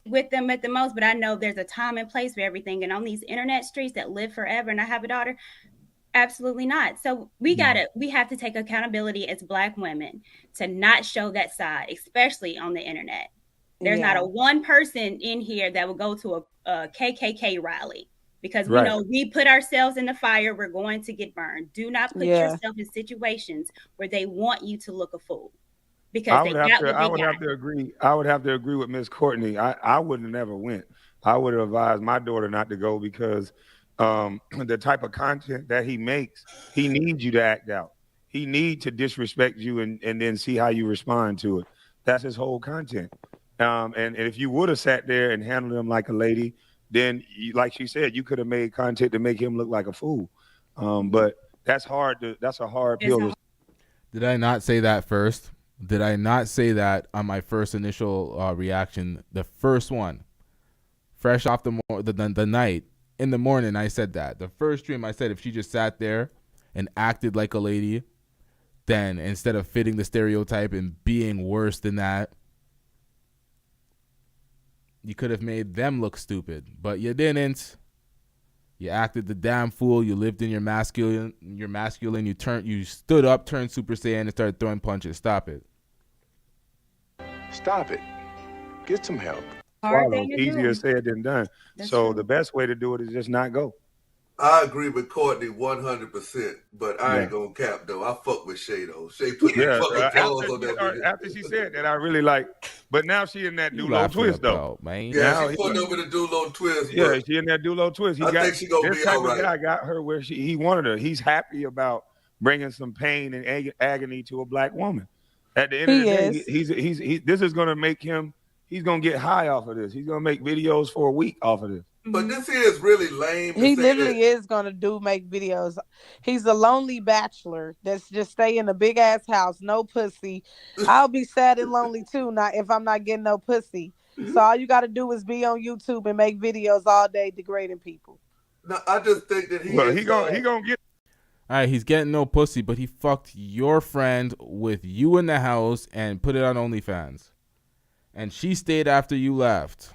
with them at the most, but I know there's a time and place for everything. And on these internet streets that live forever, and I have a daughter, absolutely not. So we have to take accountability as Black women to not show that side, especially on the internet. There's not a one person in here that will go to a KKK rally, because we know we put ourselves in the fire, we're going to get burned. Do not put yourself in situations where they want you to look a fool. Because I would have to agree. I would have to agree with Miss Courtney. I wouldn't have never went. I would have advised my daughter not to go, because the type of content that he makes, he needs you to act out. He needs to disrespect you and then see how you respond to it. That's his whole content. And if you would have sat there and handled him like a lady, then like she said, you could have made content to make him look like a fool. But that's hard. That's a hard pill. Did I not say that first? Did I not say that on my first initial reaction? The first one, fresh off the night, in the morning, I said that. The first stream, I said if she just sat there and acted like a lady, then instead of fitting the stereotype and being worse than that, you could have made them look stupid. But you didn't. You acted the damn fool. You lived in your masculine. You stood up, turned Super Saiyan, and started throwing punches. Stop it. Stop it. Get some help. Easier said than done. So the best way to do it is just not go. I agree with Courtney 100%, but I ain't gonna cap though. I fuck with Shay though. Shay put the fucking claws on that. After she said that, I really like. But now she in that Dulo twist though, man. Yeah, she put over the Dulo twist. Yeah, she in that Dulo twist. I think she gonna be all right. This type of guy got her where he wanted her. He's happy about bringing some pain and agony to a Black woman. At the end of the day, this is gonna make him. He's gonna get high off of this. He's gonna make videos for a week off of this. But this is really lame. He literally is gonna make videos. He's a lonely bachelor that's just stay in a big ass house, no pussy. I'll be sad and lonely too, not if I'm not getting no pussy. So all you gotta do is be on YouTube and make videos all day degrading people. No, I just think that he gonna get. All right, he's getting no pussy, but he fucked your friend with you in the house and put it on OnlyFans. And she stayed after you left.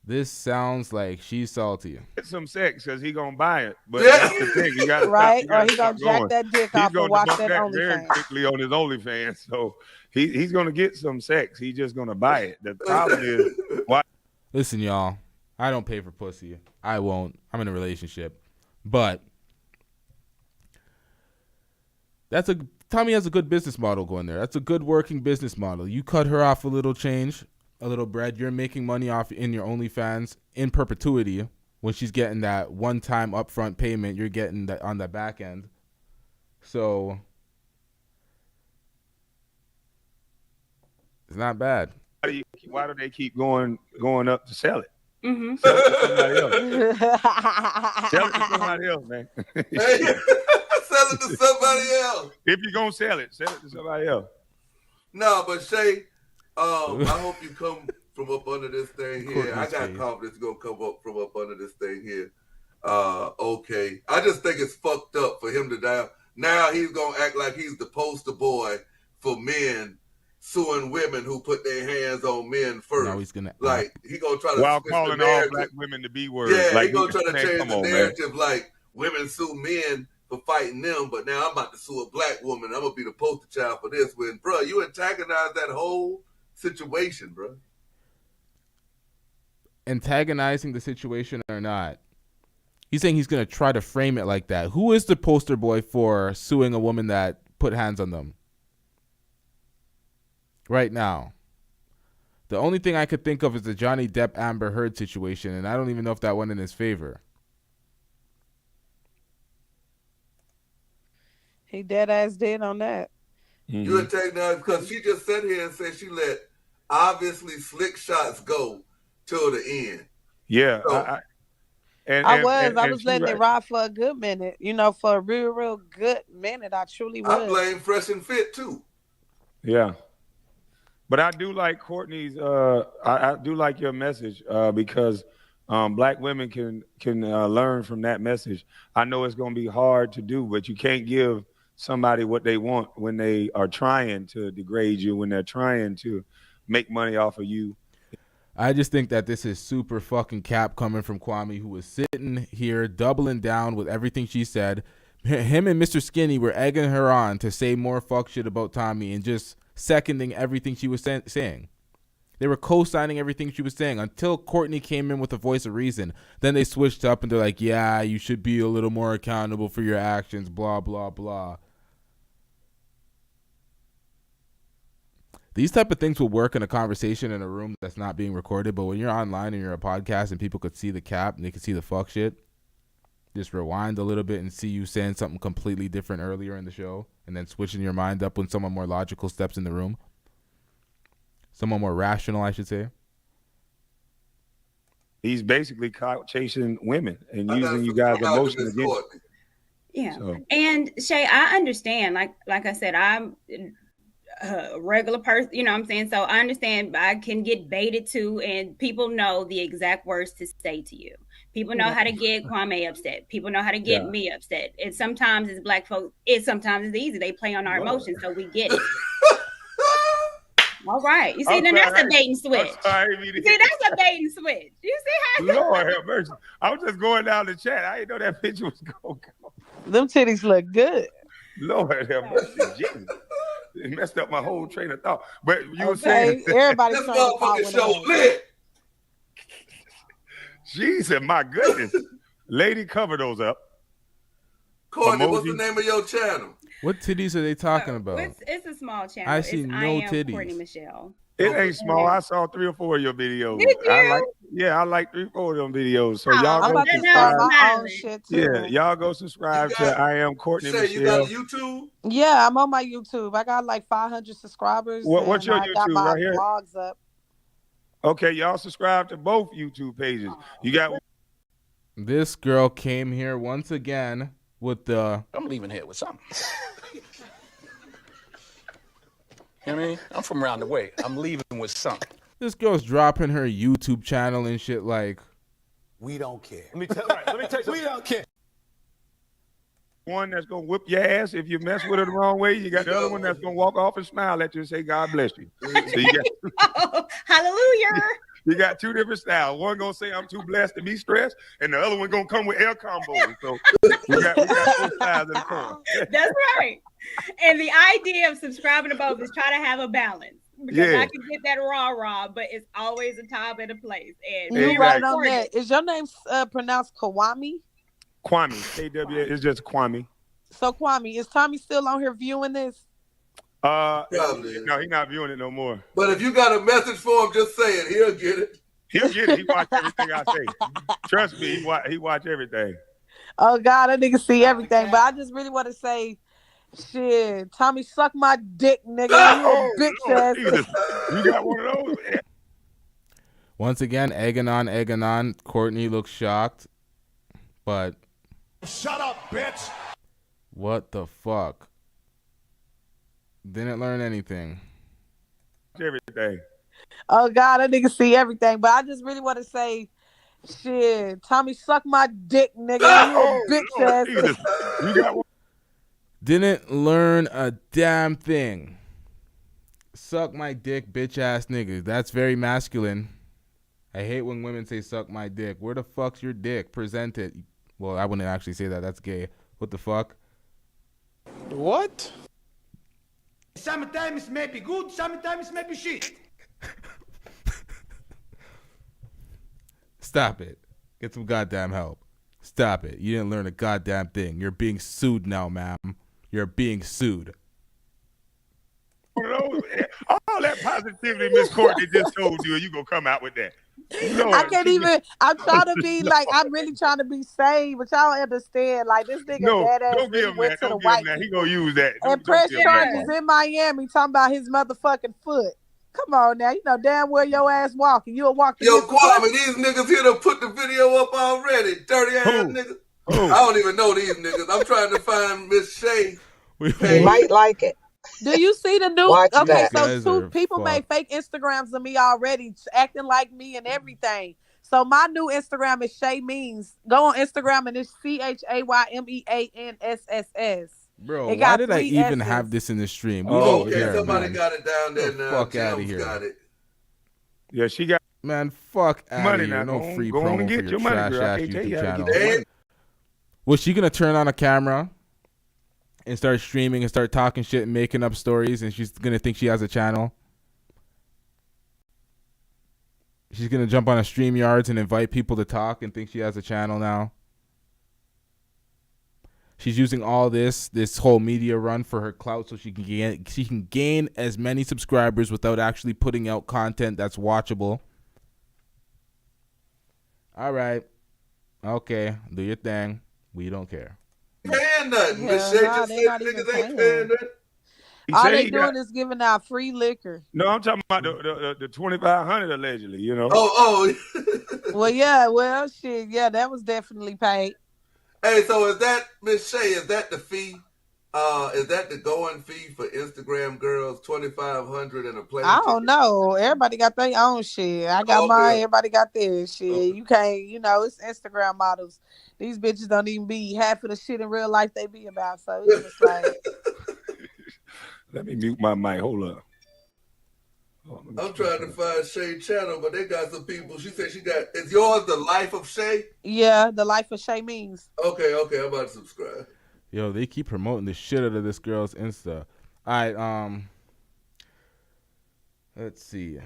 This sounds like she's salty. Get some sex because he gonna buy it, but that's the thing. You got right, or he gonna jack that dick off and watch that OnlyFans very quickly on his OnlyFans. So he's gonna get some sex. He's just gonna buy it. The problem is why. Listen, y'all. I don't pay for pussy. I won't. I'm in a relationship. But Tommy has a good business model going there. That's a good working business model. You cut her off a little change, a little bread. You're making money off in your OnlyFans in perpetuity. When she's getting that one-time upfront payment, you're getting that on the back end. So it's not bad. Why do they keep going up to sell it? Mm-hmm. Sell it to somebody else. Sell it to somebody else, man. Sell it to somebody else. If you're gonna sell it to somebody else. No, but Shay, I hope you come from up under this thing here. I got confidence you're gonna come up from up under this thing here. Okay. I just think it's fucked up for him to die. Now he's gonna act like he's the poster boy for men suing women who put their hands on men first. Now he's gonna he gonna try to while switch calling the all narrative. black women the B word. Yeah, like, he gonna try to change the narrative. Man. Like women sue men for fighting them, but now I'm about to sue a black woman. I'm gonna be the poster child for this. When, bro, you antagonize that whole situation, bro. Antagonizing the situation or not, he's saying he's going to try to frame it like that. Who is the poster boy for suing a woman that put hands on them right now? The only thing I could think of is the Johnny Depp Amber Heard situation, and I don't even know if that went in his favor. He dead ass dead on that. Mm-hmm. You antagonize because she just sat here and said she let obviously slick shots go till the end. Yeah, so, I was letting it ride for a good minute. You know, for a real good minute. I truly was. I blame Fresh and Fit too. Yeah. But I do like Courtney's I do like your message because black women can learn from that message. I know it's going to be hard to do, but you can't give somebody what they want when they are trying to degrade you, when they're trying to make money off of you. I just think that this is super fucking cap coming from Kwame, who was sitting here doubling down with everything she said. Him and Mr. Skinny were egging her on to say more fuck shit about Tommy and just seconding everything she was saying. They were co-signing everything she was saying until Courtney came in with a voice of reason. Then they switched up and they're like, yeah, you should be a little more accountable for your actions, blah, blah, blah. These type of things will work in a conversation in a room that's not being recorded, but when you're online and you're a podcast and people could see the cap and they could see the fuck shit, just rewind a little bit and see you saying something completely different earlier in the show and then switching your mind up when someone more logical steps in the room. Someone more rational, I should say. He's basically chasing women and using you guys' emotions against you. Yeah. So. And Shay, I understand. Like I said, I'm a regular person, you know what I'm saying? So I understand I can get baited too, and people know the exact words to say to you. People know how to get Kwame upset. People know how to get me upset. And sometimes as black folks, sometimes it's easy. They play on our emotions, so we get it. All right. You see, then that's a bait and switch. See, that's a bait and switch. You see how Lord have mercy. I was just going down the chat. I didn't know that picture was going to go. Them titties look good. Lord have mercy. Jesus. It messed up my whole train of thought. But you were saying everybody's this motherfucking show lit. Jesus, my goodness. Lady, cover those up. Courtney, what's the name of your channel? What titties are they talking about? It's a small channel. I see no titties. Courtney Michelle. It ain't small. I saw 3 or 4 of your videos. Did you? I like 3 or 4 of them videos. So y'all I'm go about to start my own shit too. Yeah, y'all go subscribe to I Am Courtney Michelle. You got a YouTube? Yeah, I'm on my YouTube. I got like 500 subscribers. What's your I YouTube got my right here? blogs up. Okay, y'all subscribe to both YouTube pages. You got. This girl came here once again with the. I'm leaving here with something. You know what I mean? I'm from around the way. I'm leaving with something. This girl's dropping her YouTube channel and shit like. We don't care. Let me tell you, we don't care. One that's gonna whip your ass if you mess with her the wrong way. You got the other one that's gonna walk off and smile at you and say, "God bless you." So you got, hallelujah. You got 2 different styles. One gonna say, "I'm too blessed to be stressed," and the other one gonna come with air combos. So we got 2 sides of the coin. That's right. And the idea of subscribing to both is try to have a balance. because Yeah. I can get that rah, but it's always a time and a place. And You very right on important. that. Is your name pronounced Kwame? Kwame. KW. It's just Kwame. So Kwame, is Tommy still on here viewing this? Probably. No, he's not viewing it no more. But if you got a message for him, just say it. He'll get it. He'll get it. He watch everything I say. Trust me, he watch everything. Oh God, that nigga see everything. But I just really want to say, shit, Tommy, suck my dick, nigga. You a bitch ass. You got one of those? Once again, egging on. Courtney looks shocked, but Shut up, bitch. what the fuck? Didn't learn anything. Everything. Oh God, that nigga see everything. But I just really want to say, shit, Tommy, suck my dick, nigga. You a bitch ass. You got one. Didn't learn a damn thing. Suck my dick, bitch ass niggas. That's very masculine. I hate when women say suck my dick. Where the fuck's your dick? Present it. Well, I wouldn't actually say that. That's gay. What the fuck? What? Sometimes may be good, sometimes may be shit. Stop it. Get some goddamn help. Stop it. You didn't learn a goddamn thing. You're being sued now, ma'am. You're being sued. One of those. All that positivity Miss Courtney just told you, and you gonna come out with that. No, I can't even. I'm trying to be like. I'm really trying to be sane, but y'all don't understand. Like this nigga, dead ass don't give really him went that. to the Don't give him white that. He people gonna use that. and press charges in Miami, talking about his motherfucking foot. Come on now, you know damn well your ass walking. You'll walk. Yo, Kwame, these niggas here to put the video up already. Dirty ass niggas. I don't even know these niggas. I'm trying to find Miss Shay. You might like it. Do you see the new? Watch Okay, that. so two people made fake Instagrams of me already, acting like me and everything. So my new Instagram is Shay Means. Go on Instagram and it's CHAYMEANSSS. Bro, why did I even have this in the stream? We Oh, don't okay, care, somebody man. got it down there now. Fuck out of Tim's here. got it. Yeah, she got Man, fuck out of money here. now. No free Go on promo and for get your your money, trash girl. I ass can't tell you YouTube how to channel. get that money. Was she gonna turn on a camera and start streaming and start talking shit and making up stories, and she's gonna think she has a channel? She's gonna jump on a StreamYards and invite people to talk and think she has a channel now. She's using all this whole media run for her clout so she can gain as many subscribers without actually putting out content that's watchable. All right. Okay, do your thing. We don't care. Paying nothing. Miss Shay just said niggas ain't paying nothing. All they doing is giving out free liquor. No, I'm talking about the 2,500 allegedly. You know. Oh. Well, yeah. Well, shit. Yeah, that was definitely paid. Hey, so is that, Miss Shay, is that the fee? Is that the going fee for Instagram girls, $2,500 and a plane I don't know. Everybody got their own shit. I got mine. Everybody got theirs. Shit. You can't, it's Instagram models. These bitches don't even be half of the shit in real life they be about. So it's just like. Let me mute my mic. Hold up. I'm trying to find Shay channel, but they got some people. She said she got, is yours The Life of Shay? Yeah, The Life of Shay Means. Okay, I'm about to subscribe. Yo, they keep promoting the shit out of this girl's Insta. All right, let's see.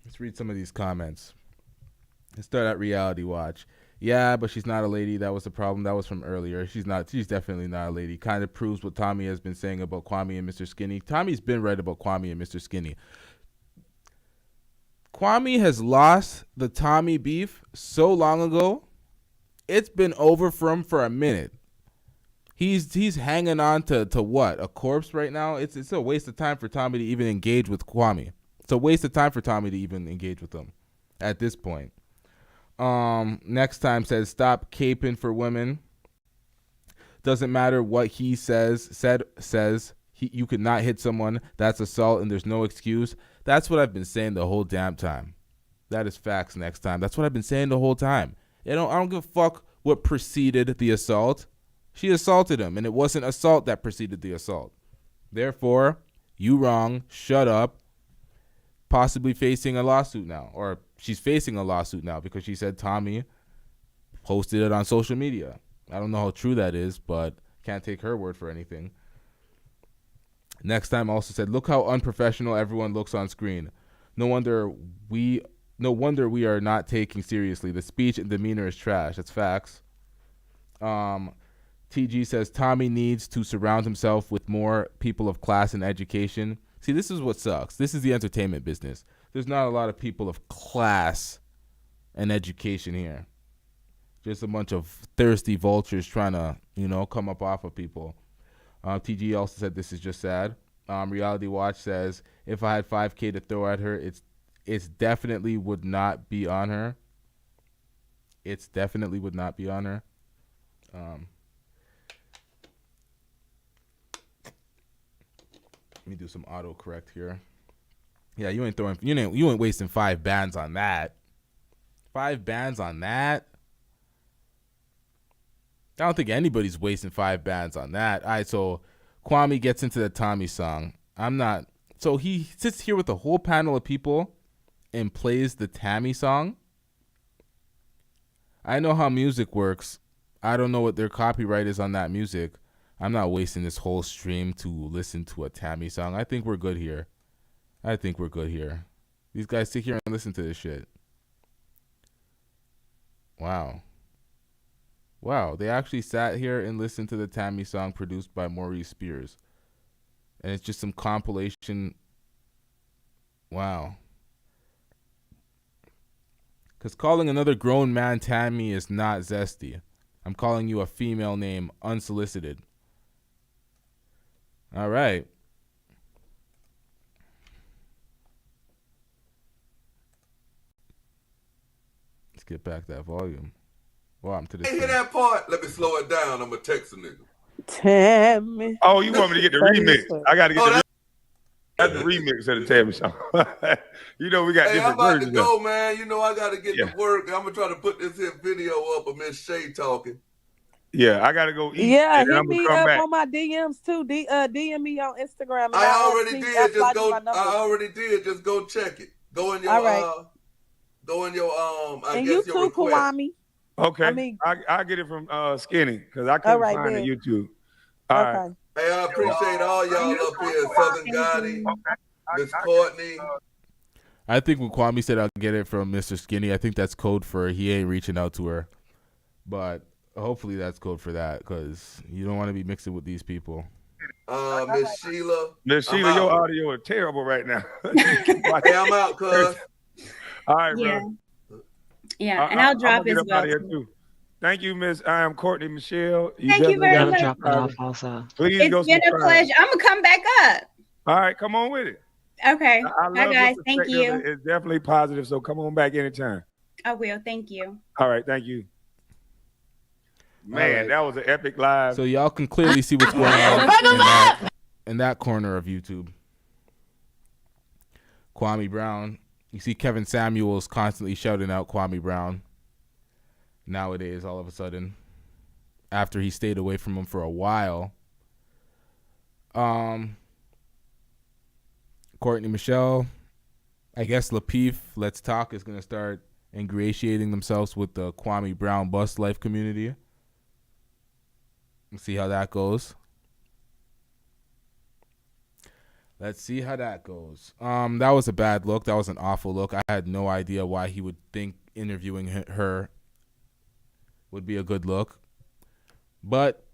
Let's read some of these comments. Let's start at Reality Watch. Yeah, but she's not a lady. That was the problem. That was from earlier. She's definitely not a lady. Kind of proves what Tommy has been saying about Kwame and Mr. Skinny. Tommy's been right about Kwame and Mr. Skinny. Kwame has lost the Tommy beef so long ago. It's been over for a minute. He's hanging on to what? A corpse right now? It's a waste of time for Tommy to even engage with Kwame. It's a waste of time for Tommy to even engage with him at this point. Next time says stop caping for women. Doesn't matter what he says. You could not hit someone. That's assault and there's no excuse. That's what I've been saying the whole damn time. That is facts. Next time. That's what I've been saying the whole time. I don't give a fuck what preceded the assault. She assaulted him and it wasn't assault that preceded the assault. Therefore, you wrong. Shut up. Possibly facing a lawsuit now, or she's facing a lawsuit now because she said Tommy posted it on social media. I don't know how true that is, but can't take her word for anything. Next time also said, look how unprofessional everyone looks on screen. No wonder we are not taking seriously. The speech and demeanor is trash. That's facts. TG says Tommy needs to surround himself with more people of class and education. See, this is what sucks. This is the entertainment business. There's not a lot of people of class and education here. Just a bunch of thirsty vultures trying to, come up off of people. TG also said this is just sad. Reality Watch says if I had $5K to throw at her, it's definitely would not be on her. It's definitely would not be on her. Let me do some autocorrect here. Yeah, you ain't wasting 5 bands on that. 5 bands on that. I don't think anybody's wasting 5 bands on that. All right, so Kwame gets into the Tommy song. So he sits here with a whole panel of people and plays the Tammy song. I know how music works. I don't know what their copyright is on that music. I'm not wasting this whole stream to listen to a Tammy song. I think we're good here. These guys sit here and listen to this shit. Wow, they actually sat here and listened to the Tammy song produced by Maurice Spears. And it's just some compilation. Wow. Because calling another grown man Tammy is not zesty. I'm calling you a female name unsolicited. All right. Let's get back that volume. Wow, I'm to this. Hey, hear that part? Let me slow it down. I'm going to text a nigga. Tammy. Oh, you want me to get the remix? I got to get that's the remix of the Tammy song. We got different I'm about versions. to go, man. I got to get to work. I'm going to try to put this here video up of Miss Shay talking. Yeah, I got to go eat. Yeah, and hit I'm me come up back. on my DMs too. DM me on Instagram. And I already did. I'll Just slide you go. my number. I already did. Just go check it. Go in your. All right. Go in your. I and guess you your too, request. Kwame. Okay. I'll get it from Skinny because I couldn't find it on YouTube. All right. Hey, I appreciate all y'all up here, Southern Gotti, Miss Courtney. I think when Kwame said I'll get it from Mr. Skinny, I think that's code for he ain't reaching out to her. But hopefully that's code for that because you don't want to be mixing with these people. Miss Sheila. Miss Sheila, your audio is terrible right now. Hey, I'm out, cuz. All right, bro. Yeah, and I'll drop as well. Too. Thank you, Miss. I am Courtney Michelle. Thank you very much. Drop it off also. Please It's go been a pleasure. I'm gonna come back up. All right, come on with it. Okay. Bye, guys. Thank you. It's definitely positive, so come on back anytime. I will. Thank you. All right, thank you. Man, that was an epic live. So y'all can clearly see what's going on in that corner of YouTube. Kwame Brown. You see Kevin Samuels constantly shouting out Kwame Brown. Nowadays, all of a sudden, after he stayed away from him for a while. Courtney Michelle, I guess Lapeef, Let's Talk is going to start ingratiating themselves with the Kwame Brown bus life community. Let's see how that goes. That was a bad look. That was an awful look. I had no idea why he would think interviewing her would be a good look. But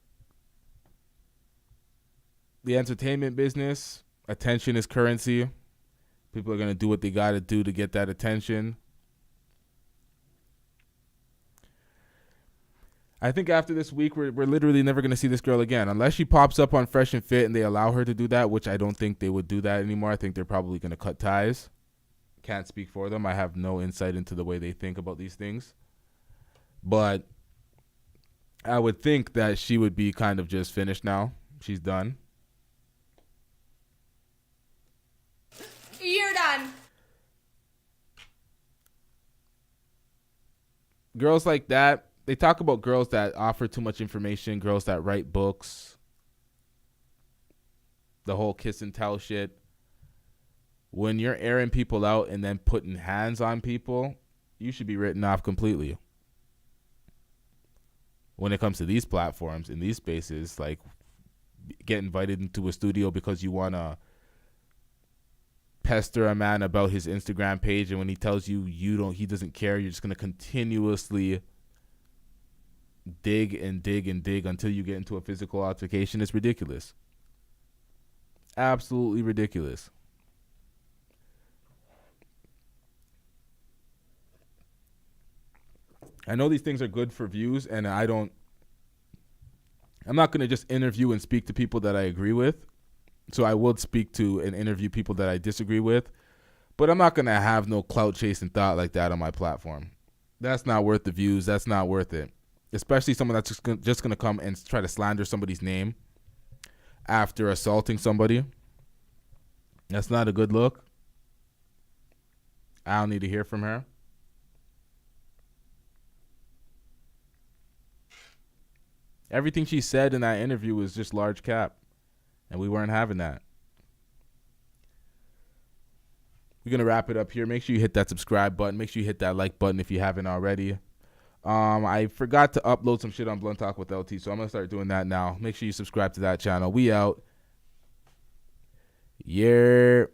the entertainment business, attention is currency. People are going to do what they got to do to get that attention. I think after this week, we're literally never going to see this girl again. Unless she pops up on Fresh and Fit and they allow her to do that, which I don't think they would do that anymore. I think they're probably going to cut ties. Can't speak for them. I have no insight into the way they think about these things. But I would think that she would be kind of just finished now. She's done. You're done. Girls like that, they talk about girls that offer too much information, girls that write books, the whole kiss and tell shit. When you're airing people out and then putting hands on people, you should be written off completely. When it comes to these platforms, in these spaces, like, get invited into a studio because you want to pester a man about his Instagram page, and when he tells you he doesn't care, you're just going to continuously dig and dig and dig until you get into a physical altercation. It's ridiculous. Absolutely ridiculous. I know these things are good for views, and I'm not going to just interview and speak to people that I agree with. So I would speak to and interview people that I disagree with, but I'm not going to have no clout chasing thought like that on my platform. That's not worth the views. That's not worth it. Especially someone that's just going to come and try to slander somebody's name after assaulting somebody. That's not a good look. I don't need to hear from her. Everything she said in that interview was just large cap, and we weren't having that. We're going to wrap it up here. Make sure you hit that subscribe button. Make sure you hit that like button if you haven't already. I forgot to upload some shit on Blunt Talk with LT, so I'm going to start doing that now. Make sure you subscribe to that channel. We out. Yeah.